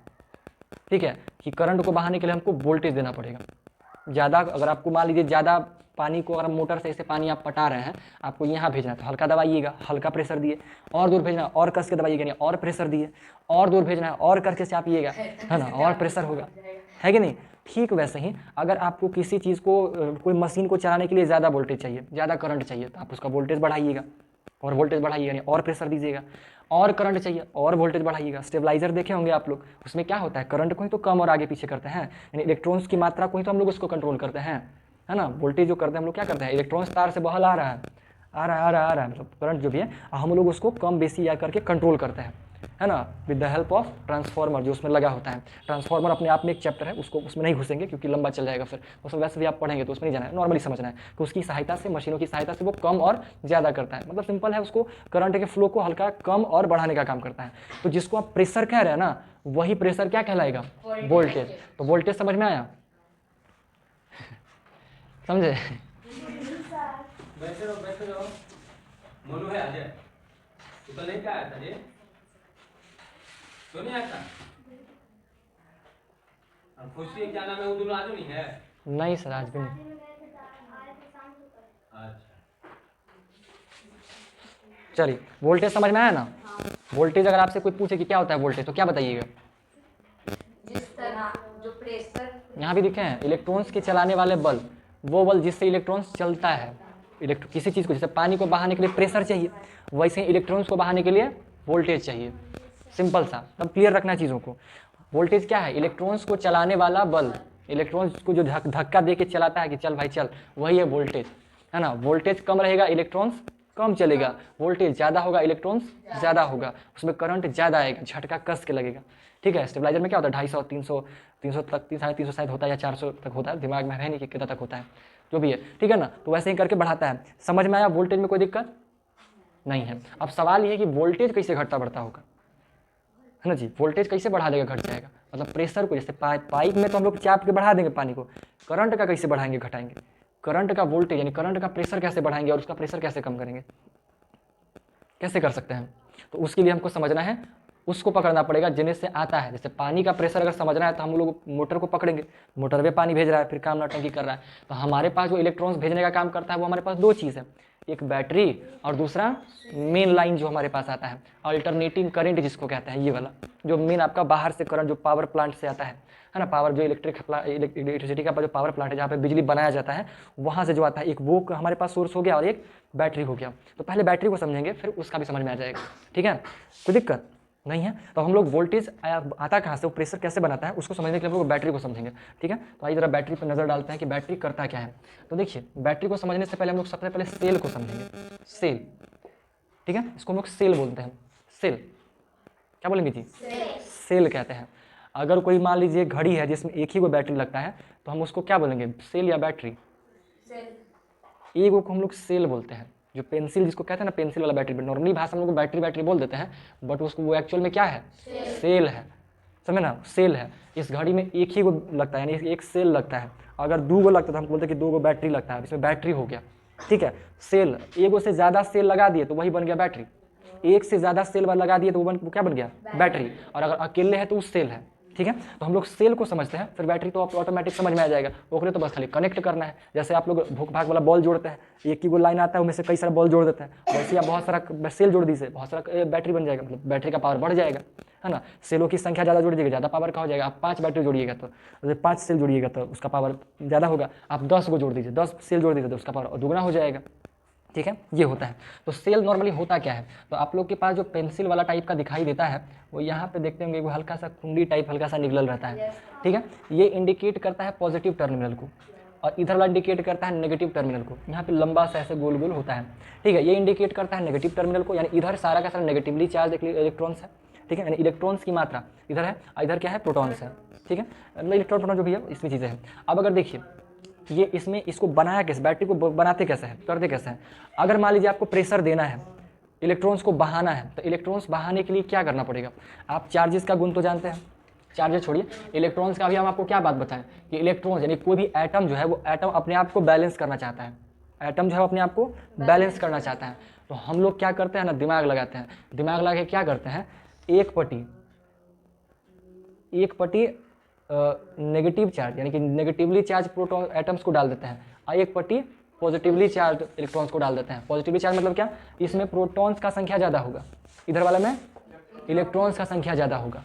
ठीक है। कि करंट को बहाने के लिए हमको वोल्टेज देना पड़ेगा। ज़्यादा अगर आपको मान लीजिए ज़्यादा पानी को, अगर मोटर से ऐसे पानी आप पटा रहे हैं, आपको यहाँ भेजना है तो हल्का दबाइएगा, हल्का प्रेशर दिए, और दूर भेजना है और कस के दबाइएगा, नहीं और प्रेशर दिए, और दूर भेजना है और करके चापिएगा, है ना, और प्रेशर होगा, है कि नहीं। ठीक वैसे ही अगर आपको किसी चीज़ को, कोई मशीन को चलाने के लिए ज़्यादा वोल्टेज चाहिए, ज़्यादा करंट चाहिए, तो आप उसका वोल्टेज बढ़ाइएगा, और वोल्टेज बढ़ाइएगा नहीं और प्रेशर दीजिएगा, और करंट चाहिए और वोल्टेज बढ़ाइएगा। स्टेबलाइजर देखे होंगे आप लोग, उसमें क्या होता है, करंट को ही तो कम और आगे पीछे करते हैं, यानी इलेक्ट्रॉन्स की मात्रा को ही तो हम लोग उसको कंट्रोल करते हैं, है ना। वोल्टेज जो करते हैं हम लोग क्या करते हैं, इलेक्ट्रॉन्स तार से बहल आ रहा है, मतलब करंट जो भी है, हम लोग उसको कम बेसी या करके कंट्रोल करते हैं, है ना, with the help of transformer जो उसमें लगा होता है। ट्रांसफार्मर अपने आप में एक चैप्टर है, उसको उसमें नहीं घुसेंगे क्योंकि लंबा चल जाएगा, फिर उसमें वैसे भी आप पढ़ेंगे तो उसमें नहीं जाना है, नॉर्मली समझना है कि उसकी सहायता से, मशीनों की सहायता से वो कम और ज़्यादा करता है। मतलब सिंपल है, उसको करंट के फ्लो को हल्का कम और बढ़ाने का काम करता है। तो जिसको आप प्रेशर कह रहे हैं ना, वही प्रेशर क्या कहलाएगा, वोल्टेज। तो वोल्टेज समझ में आया, समझे। बैठे रहो। मोनू है अजय, तू कल नहीं क्या आया था जी, क्यों नहीं आता। और खुशी क्या नाम है, वो दोनों आज नहीं है। नहीं सर, आज भी नहीं। अच्छा चलिए, वोल्टेज समझ में आया ना। वोल्टेज अगर आपसे कोई पूछे कि क्या होता है वोल्टेज, तो क्या बताइएगा। जिस तरह जो प्रेशर यहाँ भी दिखे हैं इलेक्ट्रॉन्स के चलाने वाले बल्ब, वो बल्ब जिससे इलेक्ट्रॉन्स चलता है। किसी चीज़ को, जैसे पानी को बहाने के लिए प्रेशर चाहिए, वैसे ही इलेक्ट्रॉन्स को बहाने के लिए वोल्टेज चाहिए। सिंपल सा, तब क्लियर रखना चीज़ों को। वोल्टेज क्या है, इलेक्ट्रॉन्स को चलाने वाला बल्ब, इलेक्ट्रॉन्स को जो धक्का दे के चलाता है कि चल भाई चल, वही है वोल्टेज, है ना। वोल्टेज कम रहेगा, इलेक्ट्रॉन्स कम चलेगा, वोल्टेज ज़्यादा होगा, इलेक्ट्रॉन्स ज़्यादा होगा, उसमें करंट ज़्यादा आएगा, झटका कस के लगेगा, ठीक है। स्टेबलाइजर में क्या होता है, 250, 300 तक, 350 शायद होता है, या 400 तक होता है, दिमाग में है नहीं कि कितना तक होता है, जो भी है, ठीक है ना। तो वैसे ही करके बढ़ाता है। समझ में आया, वोल्टेज में कोई दिक्कत नहीं है। अब सवाल ये है कि वोल्टेज कैसे घटता बढ़ता होगा, है ना जी। वोल्टेज कैसे बढ़ा देगा, घट जाएगा, मतलब प्रेशर को, जैसे पाइप में तो हम लोग चाप के बढ़ा देंगे पानी को, करंट का कैसे बढ़ाएंगे, घटाएंगे। करंट का वोल्टेज यानी करंट का प्रेशर कैसे बढ़ाएंगे और उसका प्रेशर कैसे कम करेंगे, कैसे कर सकते हैं। तो उसके लिए हमको समझना है, उसको पकड़ना पड़ेगा जिन्हें से आता है। जैसे पानी का प्रेशर अगर समझना है तो हम लोग मोटर को पकड़ेंगे, मोटर में पानी भेज रहा है, फिर काम नौटंकी कर रहा है। तो हमारे पास जो इलेक्ट्रॉन्स भेजने का काम करता है, वो हमारे पास दो चीज़ है, एक बैटरी और दूसरा मेन लाइन जो हमारे पास आता है, अल्टरनेटिंग करंट जिसको कहते हैं, ये वाला जो मेन आपका बाहर से करंट जो पावर प्लांट से आता है ना, पावर जो इलेक्ट्रिसिटी का जो पावर प्लांट है जहाँ पे बिजली बनाया जाता है, वहाँ से जो आता है, एक वो हमारे पास सोर्स हो गया और एक बैटरी हो गया। तो पहले बैटरी को समझेंगे, फिर उसका भी समझ में आ जाएगा, ठीक है, कोई दिक्कत नहीं है। तो हम लोग वोल्टेज आता कहाँ से, वो प्रेशर कैसे बनाता है, उसको समझने के लिए हम लोग बैटरी को समझेंगे, ठीक है। तो आइए जरा बैटरी पर नज़र डालते हैं कि बैटरी करता क्या है। तो देखिए, बैटरी को समझने से पहले हम लोग सबसे पहले सेल को समझेंगे। सेल, ठीक है, इसको हम लोग सेल बोलते हैं। सेल क्या बोलेंगे जी, सेल कहते हैं। अगर कोई मान लीजिए घड़ी है जिसमें एक ही को बैटरी लगता है, तो हम उसको क्या बोलेंगे, सेल या बैटरी। एक को हम लोग सेल बोलते हैं। जो पेंसिल जिसको कहते हैं ना, पेंसिल वाला बैटरी, नॉर्मली भाषा में लोग बैटरी बोल देते हैं, बट उसको वो एक्चुअल में क्या है, सेल है, समझे ना, सेल है। इस घड़ी में एक ही को लगता है, यानी एक सेल लगता है। अगर दो गो लगता है तो हम बोलते हैं कि दो गो बैटरी लगता है, इसमें बैटरी हो गया, ठीक है। सेल, एक से ज़्यादा सेल लगा दिए तो वही बन गया बैटरी, एक से ज़्यादा सेल लगा दिए तो वो क्या बन गया, बैटरी। और अगर अकेले है तो वो सेल है, ठीक है। तो हम लोग सेल को समझते हैं, फिर बैटरी तो आप ऑटोमेटिक समझ में आ जाएगा, ओकरे तो बस खाली कनेक्ट करना है। जैसे आप लोग भूख भाग वाला बॉल जोड़ते हैं, एक ही वो लाइन आता है, उनमें से कई सारा बॉल जोड़ देते हैं, वैसे ही आप बहुत सारा सेल जोड़ दीजिए, बहुत सारा बैटरी बन जाएगा, मतलब बैटरी का पावर बढ़ जाएगा, है ना। सेलों की संख्या ज़्यादा जोड़ दीजिएगा, ज़्यादा पावर का हो जाएगा। आप 5 बैटरी जोड़िएगा तो 5 सेल जोड़िएगा तो उसका पावर ज़्यादा होगा। आप 10 को जोड़ दीजिए, 10 सेल जोड़ दीजिए तो उसका पावर दुगना हो जाएगा, ठीक है, ये होता है। तो सेल नॉर्मली होता क्या है, तो आप लोग के पास जो पेंसिल वाला टाइप का दिखाई देता है वो यहाँ पे देखते होंगे वो हल्का सा कुंडी टाइप हल्का सा निकल रहता है, ठीक है। ये इंडिकेट करता है पॉजिटिव टर्मिनल को, और इधर वाला इंडिकेट करता है नेगेटिव टर्मिनल को। यहाँ पे लंबा सा ऐसे गोल गोल होता है, ठीक है। ये इंडिकेट करता है नेगेटिव टर्मिनल को, यानी इधर सारा का सारा नेगेटिवली चार्ज इलेक्ट्रॉन्स है, ठीक है। यानी इलेक्ट्रॉन्स की मात्रा इधर है, इधर क्या है, प्रोटॉन्स है, ठीक है। इलेक्ट्रॉन प्रोटॉन जो भी है इसमें चीज़ें हैं। अब अगर देखिए ये इसमें इसको बनाया कैसे, बैटरी को बनाते कैसे है, करते कैसे है। अगर मान लीजिए आपको प्रेशर देना है, इलेक्ट्रॉन्स को बहाना है, तो इलेक्ट्रॉन्स बहाने के लिए क्या करना पड़ेगा। आप चार्जेस का गुण तो जानते हैं, चार्जेस छोड़िए, इलेक्ट्रॉन्स का भी हम आपको क्या बात बताएं कि इलेक्ट्रॉन्स यानी कोई भी एटम जो है वो एटम अपने आप को बैलेंस करना चाहता है, एटम जो है अपने आप को बैलेंस करना चाहता है। तो हम लोग क्या करते हैं ना, दिमाग लगाते हैं, दिमाग लगा के क्या करते हैं, एक पट्टी नेगेटिव चार्ज यानी कि नेगेटिवली चार्ज प्रोटॉन एटम्स को डाल देते हैं, और एक पट्टी पॉजिटिवली चार्ज इलेक्ट्रॉन्स को डाल देते हैं। पॉजिटिवली चार्ज मतलब क्या, इसमें प्रोटॉन्स का संख्या ज़्यादा होगा, इधर वाला में इलेक्ट्रॉन्स का संख्या ज़्यादा होगा,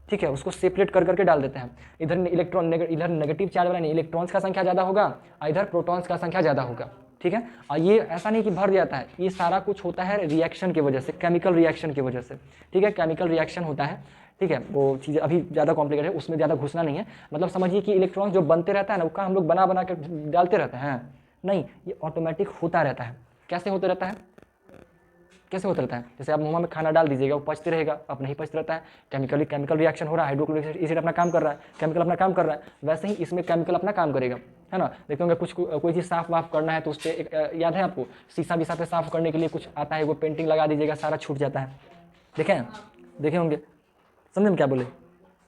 ठीक है। उसको सेपरेट कर करके डाल देते हैं। इधर इलेक्ट्रॉन इधर नेगेटिव चार्ज वाला नहीं, इलेक्ट्रॉन्स का संख्या ज़्यादा होगा, और इधर प्रोटॉन्स का संख्या ज़्यादा होगा, ठीक है। और ये ऐसा नहीं कि भर जाता है, ये सारा कुछ होता है रिएक्शन की वजह से, केमिकल रिएक्शन की वजह से, ठीक है। केमिकल रिएक्शन होता है, ठीक है। वो चीज़ें अभी ज़्यादा कॉम्प्लिकेटेड है, उसमें ज़्यादा घुसना नहीं है। मतलब समझिए कि इलेक्ट्रॉन जो बनते रहता है ना, उसका हम लोग बना बना कर डालते रहते हैं, नहीं, ये ऑटोमेटिक होता रहता है। कैसे होता रहता है, कैसे होता रहता है, जैसे आप मुँह में खाना डाल दीजिएगा, वो पचते रहेगा, अब नहीं पचता रहता है, केमिकल रिएक्शन हो रहा है, हाइड्रोक्लोरिक एसिड अपना काम कर रहा है, केमिकल अपना काम कर रहा है, वैसे ही इसमें केमिकल अपना काम करेगा, है ना। देखते होंगे कुछ कोई चीज़ साफ वाफ करना है तो उस पर याद है आपको, शीशा विशा पे साफ करने के लिए कुछ आता है, वो पेंटिंग लगा दीजिएगा, सारा छूट जाता है, देखे होंगे, समझे में क्या बोले,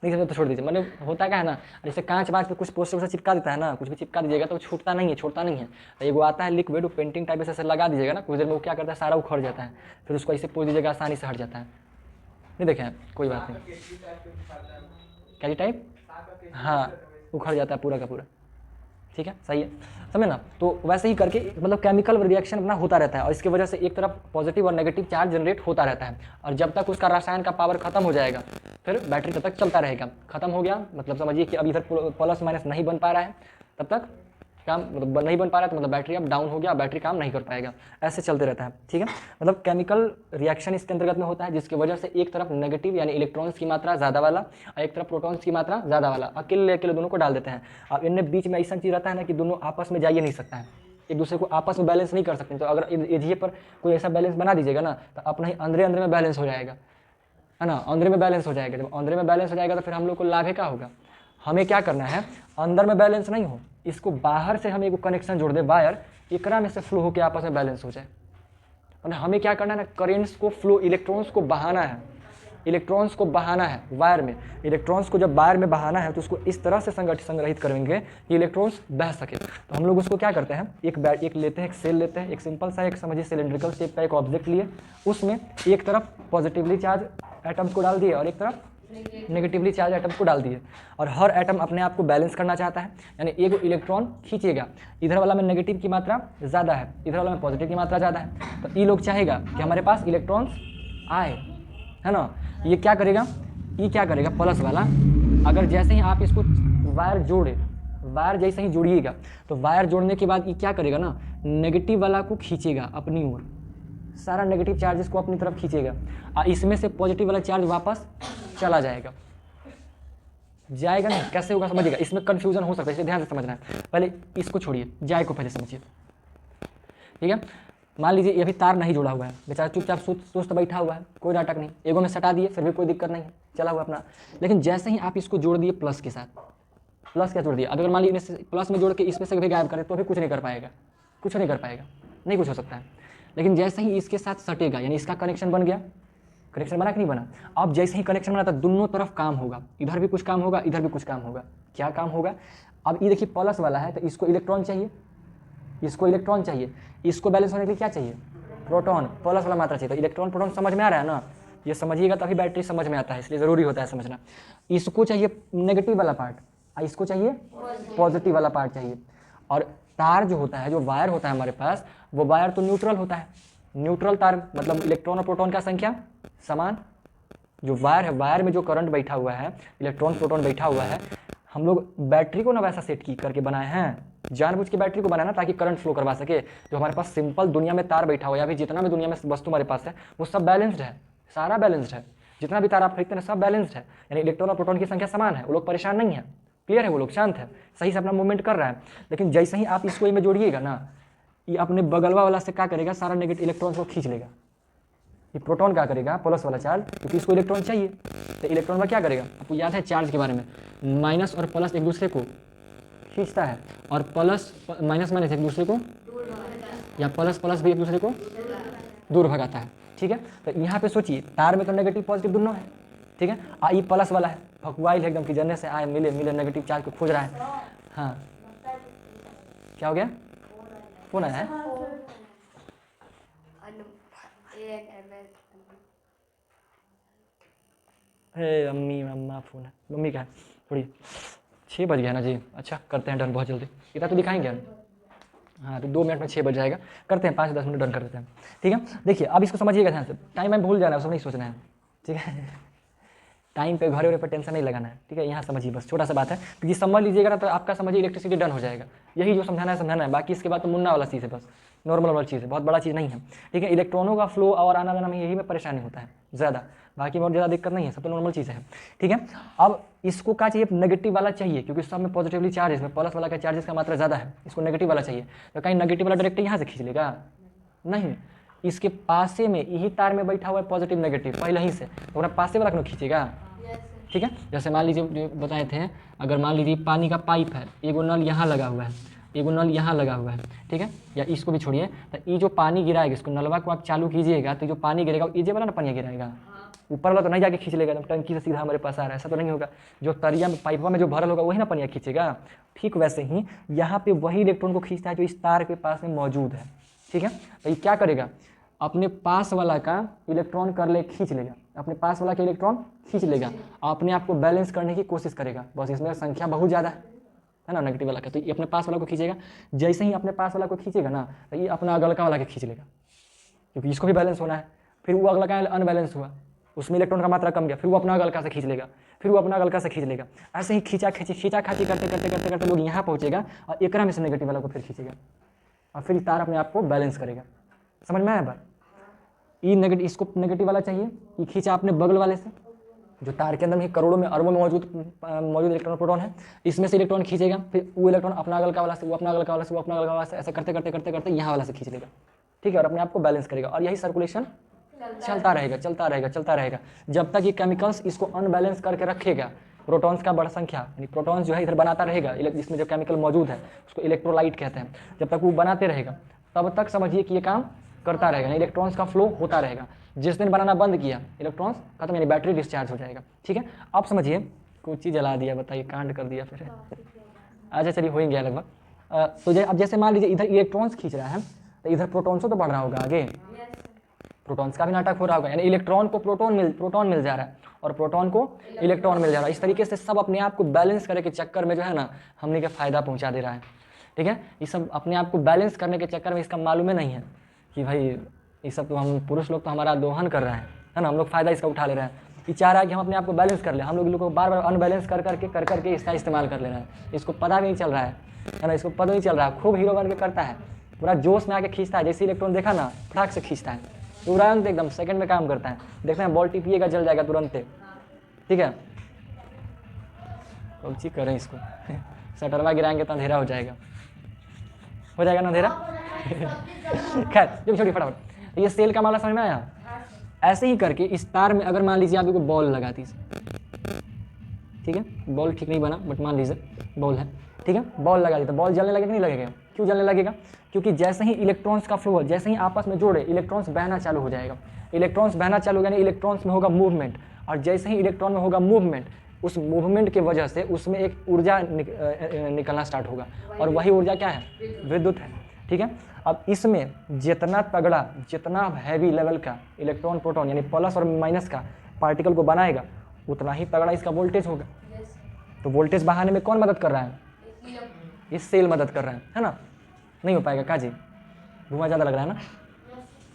नहीं समझे तो छोड़ दीजिए। मतलब होता क्या है ना, जैसे कांच वाँच पे कुछ पोस्टर वोस्टर चिपका देता है ना, कुछ भी चिपका दीजिएगा तो छूटता नहीं है, छोड़ता नहीं है। तो वो आता है लिक्विड, वो पेंटिंग टाइप ऐसे लगा दीजिएगा ना, कुछ देर में वो क्या करता है, सारा उखड़ जाता है, फिर उसको ऐसे पोंछ दीजिएगा, आसानी से हट जाता है। नहीं देखे हैं, कोई बात नहीं, कैसी टाइप, हाँ, उखड़ जाता है पूरा का पूरा, ठीक है, सही है, समझे ना। तो वैसे ही करके मतलब केमिकल रिएक्शन अपना होता रहता है, और इसकी वजह से एक तरफ पॉजिटिव और नेगेटिव चार्ज जनरेट होता रहता है, और जब तक उसका रसायन का पावर खत्म हो जाएगा फिर बैटरी तब तक चलता रहेगा। खत्म हो गया मतलब समझिए कि अब इधर प्लस माइनस नहीं बन पा रहा है, तब तक काम मतलब नहीं बन पा रहा है, तो मतलब बैटरी अब डाउन हो गया, बैटरी काम नहीं कर पाएगा, ऐसे चलते रहता है, ठीक है। मतलब केमिकल रिएक्शन इसके अंतर्गत में होता है, जिसकी वजह से एक तरफ नेगेटिव यानी इलेक्ट्रॉन्स की मात्रा ज़्यादा वाला और एक तरफ प्रोटॉन्स की मात्रा ज़्यादा वाला अकेले अकेले दोनों को डाल देते हैं। अब इनमें बीच में ऐसा चीज़ रहता है ना कि दोनों आपस में जा ही नहीं सकता है, एक दूसरे को आपस में बैलेंस नहीं कर सकते। तो अगर एजिए पर कोई ऐसा बैलेंस बना दीजिएगा ना, तो अपना ही अंदर में बैलेंस हो जाएगा, है ना, अंदर में बैलेंस हो जाएगा। जब अंदर में बैलेंस हो जाएगा तो फिर हम लोग को लाभ क्या होगा, हमें क्या करना है, अंदर में बैलेंस नहीं हो, इसको बाहर से हम एक कनेक्शन जोड़ दे वायर, एकरा में से फ्लो होकर आपस में बैलेंस हो जाए। और हमें क्या करना है ना, करेंट्स को फ्लो, इलेक्ट्रॉन्स को बहाना है, इलेक्ट्रॉन्स को बहाना है वायर में। इलेक्ट्रॉन्स को जब वायर में बहाना है तो उसको इस तरह से संग्रहित करेंगे कि इलेक्ट्रॉन्स बह सके। तो हम लोग उसको क्या करते हैं, एक लेते हैं, एक सेल लेते हैं, एक सिंपल सा एक समझिए सिलेंड्रिकल शेप का एक ऑब्जेक्ट लिए, उसमें एक तरफ पॉजिटिवली चार्ज एटम्स को डाल दिए और एक तरफ नेगेटिवली चार्ज एटम्स को डाल दिए, और हर एटम अपने आप को बैलेंस करना चाहता है, यानी एक इलेक्ट्रॉन खींचेगा, इधर वाला में नेगेटिव की मात्रा ज़्यादा है, इधर वाला में पॉजिटिव की मात्रा ज़्यादा है, तो ये लोग चाहेगा कि हमारे पास इलेक्ट्रॉन्स आए, है ना। ये क्या करेगा, प्लस वाला, अगर जैसे ही आप इसको वायर जोड़े, वायर जैसे ही जोड़िएगा तो वायर जोड़ने के बाद ये क्या करेगा ना, नेगेटिव वाला को खींचेगा अपनी ओर, सारा नेगेटिव चार्जेस को अपनी तरफ खींचेगा, और इसमें से पॉजिटिव वाला चार्ज वापस चला जाएगा नहीं, कैसे होगा समझिएगा, इसमें कंफ्यूजन हो सकता है, इसे ध्यान से समझना है। पहले इसको छोड़िए, जाए को पहले समझिए, ठीक है। मान लीजिए ये अभी तार नहीं जुड़ा हुआ है, बेचारा चुपचाप सुस्त बैठा हुआ है, कोई नाटक नहीं, एगो में सटा दिए फिर भी कोई दिक्कत नहीं है, चला हुआ अपना। लेकिन जैसे ही आप इसको जोड़ दिए प्लस के साथ, प्लस क्या जोड़ दिया, अगर मान लीजिए प्लस में जोड़ के इसमें से भी गायब करें तो भी कुछ नहीं कर पाएगा, नहीं कुछ हो सकता है। लेकिन जैसे ही इसके साथ सटेगा, यानी इसका कनेक्शन बन गया, कनेक्शन बना कि नहीं बना, अब जैसे ही कनेक्शन बना तो दोनों तरफ काम होगा, इधर भी कुछ काम होगा, इधर भी कुछ काम होगा। क्या काम होगा, अब ये देखिए प्लस वाला है तो इसको इलेक्ट्रॉन चाहिए, इसको बैलेंस होने के लिए क्या चाहिए, प्रोटॉन, प्लस वाला मात्रा चाहिए। तो इलेक्ट्रॉन प्रोटॉन समझ में आ रहा है ना, ये समझिएगा तभी बैटरी समझ में आता है, इसलिए ज़रूरी होता है समझना। इसको चाहिए नेगेटिव वाला पार्ट, इसको चाहिए पॉजिटिव वाला पार्ट चाहिए। और तार जो होता है, जो वायर होता है हमारे पास, वो वायर तो न्यूट्रल होता है, न्यूट्रल तार मतलब इलेक्ट्रॉन और प्रोटॉन का संख्या समान। जो वायर है, वायर में जो करंट बैठा हुआ है, इलेक्ट्रॉन प्रोटॉन बैठा हुआ है, हम लोग बैटरी को ना वैसा सेट करके बनाए हैं, जानबूझ के बैटरी को बनाना ताकि करंट फ्लो करवा सके। जो हमारे पास सिंपल दुनिया में तार बैठा हो या फिर जितना भी दुनिया में वस्तु हमारे पास है वो सब बैलेंस्ड है, सारा बैलेंस्ड है। जितना भी तार आप खरीदते हैं सब बैलेंस्ड है, यानी इलेक्ट्रॉन और प्रोटॉन की संख्या समान है, वो लोग परेशान नहीं है, क्लियर है, वो लोग शांत है, सही से अपना मूवमेंट कर रहा है। लेकिन जैसे ही आप इसको में जोड़िएगा ना, ये अपने बगलवा वाला से क्या करेगा, सारा नेगेटिव इलेक्ट्रॉन को खींच लेगा। ये प्रोटॉन क्या करेगा, प्लस वाला चार्ज, क्योंकि इसको इलेक्ट्रॉन चाहिए, तो इलेक्ट्रॉन में क्या करेगा, आपको याद है चार्ज के बारे में, माइनस और प्लस एक दूसरे को खींचता है और प्लस माइनस माइनस एक दूसरे को या प्लस प्लस भी एक दूसरे को दूर भगाता है। ठीक है, तो यहाँ पे सोचिए तार में तो नेगेटिव पॉजिटिव दोनों है। ठीक है, ये प्लस वाला है, भकुआइल है एकदम कि जन्ने से आए मिले मिले नेगेटिव चार्ज को खोज रहा है। हाँ क्या हो गया, फोन आया है, अरे मम्मी मम्मा फोन है, मम्मी का है थोड़ी। 6 बज गया ना जी, अच्छा करते हैं डन बहुत जल्दी, इतना तो दिखाएंगे हम। हाँ तो 2 मिनट में 6 बज जाएगा, करते हैं 5-10 मिनट डन कर देते हैं। ठीक है, देखिए अब इसको समझिएगा ध्यान से, टाइम में भूल जाना है, उसमें नहीं सोचना है। ठीक है, टाइम पे घरे पर टेंशन नहीं लगाना है। ठीक है, यहाँ समझिए बस छोटा सा बात है, क्योंकि समझ लीजिएगा ना तो आपका समझिए इलेक्ट्रिसिटी डन हो जाएगा। यही जो समझाना है, बाकी इसके बाद तो मुन्ना वाला चीज़ है, बस नॉर्मल वाला चीज़ है, बहुत बड़ा चीज़ नहीं है। ठीक है, इलेक्ट्रॉनों का फ्लो और आना जाना में यही में परेशानी होता है ज़्यादा, बाकी बहुत ज़्यादा दिक्कत नहीं है, सब तो नॉर्मल चीज़ है। ठीक है, अब इसको क्या चाहिए, नेगेटिव वाला चाहिए, क्योंकि सब में पॉजिटिवली चार्ज है, इसमें प्लस वाला का चार्जेस का मात्रा ज़्यादा है, इसको नेगेटिव वाला चाहिए। तो कहीं नेगेटिव वाला डायरेक्ट यहाँ से खींच लेगा नहीं, इसके पासे में यही तार में बैठा हुआ है पॉजिटिव नेगेटिव पहले ही से, तो अपना पासे वाला क्यों खींचेगा। ठीक है, जैसे मान लीजिए जो बताए थे, अगर मान लीजिए पानी का पाइप है, एगो नल यहाँ लगा हुआ है, एगो नल यहाँ लगा हुआ है। ठीक है, या इसको भी छोड़िए, तो ये जो पानी गिराएगा, इसको नलवा को आप चालू कीजिएगा तो जो पानी गिरेगा ये वाला ना पानी गिराएगा, ऊपर वाला तो नहीं जाके खींच लेगा, टंकी से सीधा हमारे पास आ रहा है, ऐसा तो नहीं होगा। जो तरिया में पाइपा में जो भरल होगा वही ना पानी खींचेगा। ठीक वैसे ही यहाँ पे वही इलेक्ट्रॉन को खींचता है जो इस तार के पास में मौजूद है। ठीक है, तो ये क्या करेगा, अपने पास वाला का इलेक्ट्रॉन कर ले खींच लेगा, अपने पास वाला का इलेक्ट्रॉन खींच लेगा, अपने आप को बैलेंस करने की कोशिश करेगा। बस इसमें संख्या बहुत ज़्यादा है ना नेगेटिव वाला का, तो ये अपने पास वाला को खींचेगा। जैसे ही अपने पास वाला को खींचेगा ना, तो ये अपना अगलका वाला के खींच लेगा, क्योंकि इसको भी बैलेंस होना है। फिर वो अगलका अनबैलेंस हुआ, उसमें इलेक्ट्रॉन का मात्रा कम गया, फिर वो अपना अगलका से खींच लेगा, फिर वो अपना अगलका से खींच लेगा। ऐसे ही खींचा खाची करते करते करते करते लोग यहाँ पहुँचेगा और एकरा में से नेगेटिव वाला को फिर खींचेगा और फिर तार अपने आप को बैलेंस करेगा। समझ में आया बात, ये नेगेटिव, इसको नेगेटिव वाला चाहिए, ये खींचा अपने बगल वाले से, जो तार के अंदर में करोड़ों में अरबों में मौजूद इलेक्ट्रॉन प्रोटॉन है, इसमें से इलेक्ट्रॉन खींचेगा, फिर वो इलेक्ट्रॉन अपना अगलका वाला से, वो अपना अगलका वाला से, वो अपना अगलका वाला से, ऐसे करते करते करते करते यहाँ वाला से खींच लेगा। ठीक है, और अपने आप को बैलेंस करेगा, और यही सर्कुलेशन चलता रहेगा जब तक ये केमिकल्स इसको अनबैलेंस करके रखेगा। प्रोटॉन्स का बड़ा संख्या, यानी प्रोटॉन्स जो है इधर बनाता रहेगा, जिसमें जो केमिकल मौजूद है उसको इलेक्ट्रोलाइट कहते हैं। जब तक वो बनाते रहेगा तब तक समझिए कि ये काम करता रहेगा, यानी इलेक्ट्रॉन्स का फ्लो होता रहेगा। जिस दिन बनाना बंद किया इलेक्ट्रॉन्स खत्म, यानी बैटरी डिस्चार्ज हो जाएगा। ठीक है, आप समझिए कुछ चीज़ जला दिया, बताइए कांड कर दिया फिर। अच्छा चलिए हो ही गया लगभग। तो अब जैसे मान लीजिए इधर इलेक्ट्रॉन्स खींच रहा है तो इधर प्रोटॉन्सों तो बढ़ रहा होगा, आगे प्रोटॉन्स का भी नाटक हो रहा होगा, यानी इलेक्ट्रॉन को प्रोटॉन मिल जा रहा है और प्रोटॉन को इलेक्ट्रॉन मिल जा रहा है। इस तरीके से सब अपने आप को बैलेंस करने के चक्कर में जो है ना हमने के फ़ायदा पहुंचा दे रहा है। ठीक है, ये सब अपने आप को बैलेंस करने के चक्कर में इसका मालूम ही नहीं है कि भाई ये सब तो हम पुरुष लोग तो हमारा दोहन कर रहे हैं, है ना, हम लोग फ़ायदा इसका उठा ले रहे हैं। ये चाह रहा है कि हम अपने आप को बैलेंस कर लें, हम लोग को बार बार अनबैलेंस कर करके इसका इस्तेमाल कर ले रहे हैं। इसको पता भी नहीं चल रहा है ना, इसको पता नहीं चल रहा है, खूब हीरो बन के करता है, पूरा जोश में आके खींचता है। जैसे इलेक्ट्रॉन देखा ना फटाक से खींचता है, तुरंत एकदम सेकंड में काम करता है। देखते हैं बॉल टिपिएगा जल जाएगा तुरंत। ठीक है, कौन सी करें इसको शटरवा गिराएंगे तो अंधेरा हो जाएगा ना अंधेरा। खैर जो छोड़िए फटाफट, ये सेल का मामला समझ में आया। ऐसे ही करके इस तार में अगर मान लीजिए आप को बॉल लगा दी, ठीक है, बॉल ठीक नहीं बना बट मान लीजिए बॉल है, ठीक है, बॉल लगा दी तो बॉल जलने लगेगा नहीं लगेगा? क्यों जलने लगेगा? क्योंकि जैसे ही इलेक्ट्रॉन्स का फ्लो, जैसे ही आपस में जोड़े इलेक्ट्रॉन्स बहना चालू हो जाएगा। इलेक्ट्रॉन्स बहना चालू यानी इलेक्ट्रॉन्स में होगा मूवमेंट, और जैसे ही इलेक्ट्रॉन में होगा मूवमेंट, उस मूवमेंट की वजह से उसमें एक ऊर्जा निकलना स्टार्ट होगा, और वही ऊर्जा क्या है? विद्युत है। ठीक है, अब इसमें जितना तगड़ा, जितना हैवी लेवल का इलेक्ट्रॉन प्रोटॉन यानी प्लस और माइनस का पार्टिकल को बनाएगा, उतना ही तगड़ा इसका वोल्टेज होगा। तो वोल्टेज बढ़ाने में कौन मदद कर रहा है? ये सेल मदद कर रहा है ना? नहीं हो पाएगा काजी, धुआं ज़्यादा लग रहा है ना?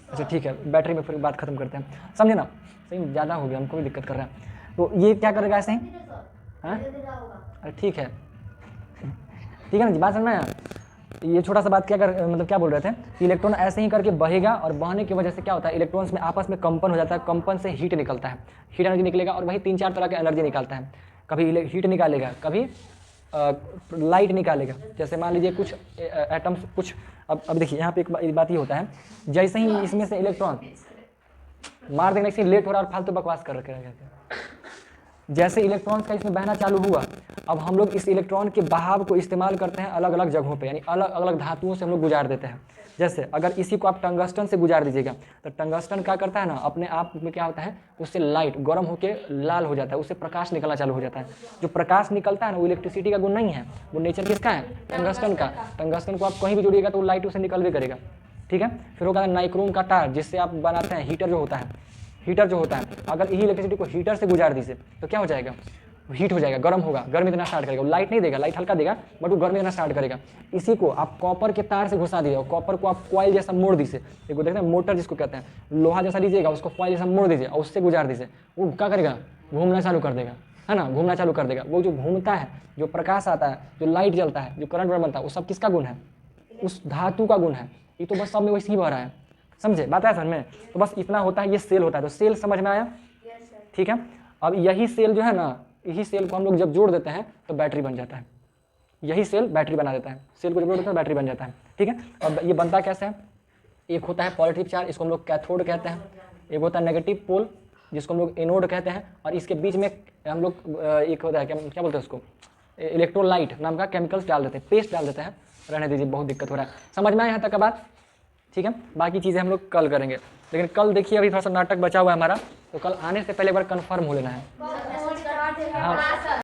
अच्छा ठीक है, बैटरी में फिर बात खत्म करते हैं, समझे ना? सही ज़्यादा हो गया, हमको भी दिक्कत कर रहा है। तो ये क्या करेगा ऐसे ही? हाँ अरे ठीक है, ठीक है ना जी, बात समझ में आया? ये छोटा सा बात क्या मतलब क्या बोल रहे थे कि इलेक्ट्रॉन ऐसे ही करके बहेगा और बहने की वजह से क्या होता है, इलेक्ट्रॉन्स में आपस में कंपन हो जाता है, कंपन से हीट निकलता है, हीट एनर्जी निकलेगा और वही 3-4 तरह के एनर्जी निकालता है। कभी हीट निकालेगा, कभी लाइट निकालेगा। जैसे मान लीजिए कुछ एटम्स कुछ अब देखिए यहाँ पे एक बात ये होता है, जैसे ही इसमें से इलेक्ट्रॉन मार देने से लेट हो रहा है और फालतू बकवास कर रखे हैं। जैसे इलेक्ट्रॉन्स का इसमें बहना चालू हुआ, अब हम लोग इस इलेक्ट्रॉन के बहाव को इस्तेमाल करते हैं अलग अलग जगहों पे, यानी अलग अलग धातुओं से हम लोग गुजार देते हैं। जैसे अगर इसी को आप टंगस्टन से गुजार दीजिएगा तो टंगस्टन क्या करता है ना, अपने आप में क्या होता है, उससे लाइट गर्म होकर लाल हो जाता है, उससे प्रकाश निकलना चालू हो जाता है। जो प्रकाश निकलता है ना वो इलेक्ट्रिसिटी का गुण नहीं है, वो नेचर किसका है, टंगस्टन का। टंगस्टन को आप कहीं भी जोड़िएगा तो वो लाइट उसे निकल भी करेगा, ठीक है। फिर होगा नाइक्रोम का तार, जिससे आप बनाते हैं हीटर जो होता है, हीटर जो होता है, अगर यही इलेक्ट्रिसिटी को हीटर से गुजार दीजिए तो क्या हो जाएगा, हीट हो जाएगा, गर्म होगा, गर्म देना स्टार्ट करेगा। वो लाइट नहीं देगा, लाइट हल्का देगा बट वो गर्म देना स्टार्ट करेगा। इसी को आप कॉपर के तार से घुसा दीजिए, कॉपर को आप कॉइल जैसा मोड़ दीजिए, देखो देखते हैं मोटर जिसको कहते हैं, लोहा जैसा लीजिएगा, उसको कॉइल जैसा मोड़ दीजिए और उससे गुजार दीजिए, वो क्या करेगा, घूमना चालू कर देगा, है ना, घूमना चालू कर देगा। वो जो घूमता है, जो प्रकाश आता है, जो लाइट जलता है, जो करंट बनता है, वो सब किसका गुण है, उस धातु का गुण है। ये तो बस सब में वैसे ही बह रहा है, समझे, बात है समझ में। तो बस इतना होता है, ये सेल होता है। तो सेल समझ में आया, ठीक है। अब यही सेल जो है ना, यही सेल को हम लोग जब जोड़ देते हैं तो बैटरी बन जाता है। यही सेल बैटरी बना देता है, सेल को जब जोड़ देते हैं बैटरी बन जाता है, ठीक है। अब ये बनता कैसे है, एक होता है पॉजिटिव चार्ज, इसको हम लोग कैथोड कहते हैं, एक होता है नेगेटिव पोल जिसको हम लोग एनोड कहते हैं, और इसके बीच में हम लोग एक होता है क्या बोलते हैं उसको, इलेक्ट्रोलाइट नाम का केमिकल्स डाल देते हैं, पेस्ट डाल देते हैं। रहने दीजिए, बहुत दिक्कत हो रहा है, समझ में आया यहाँ तक का बात, ठीक है। बाकी चीज़ें हम लोग कल करेंगे, लेकिन कल देखिए अभी थोड़ा सा नाटक बचा हुआ है हमारा, तो कल आने से पहले एक बार कन्फर्म हो लेना है। हाँ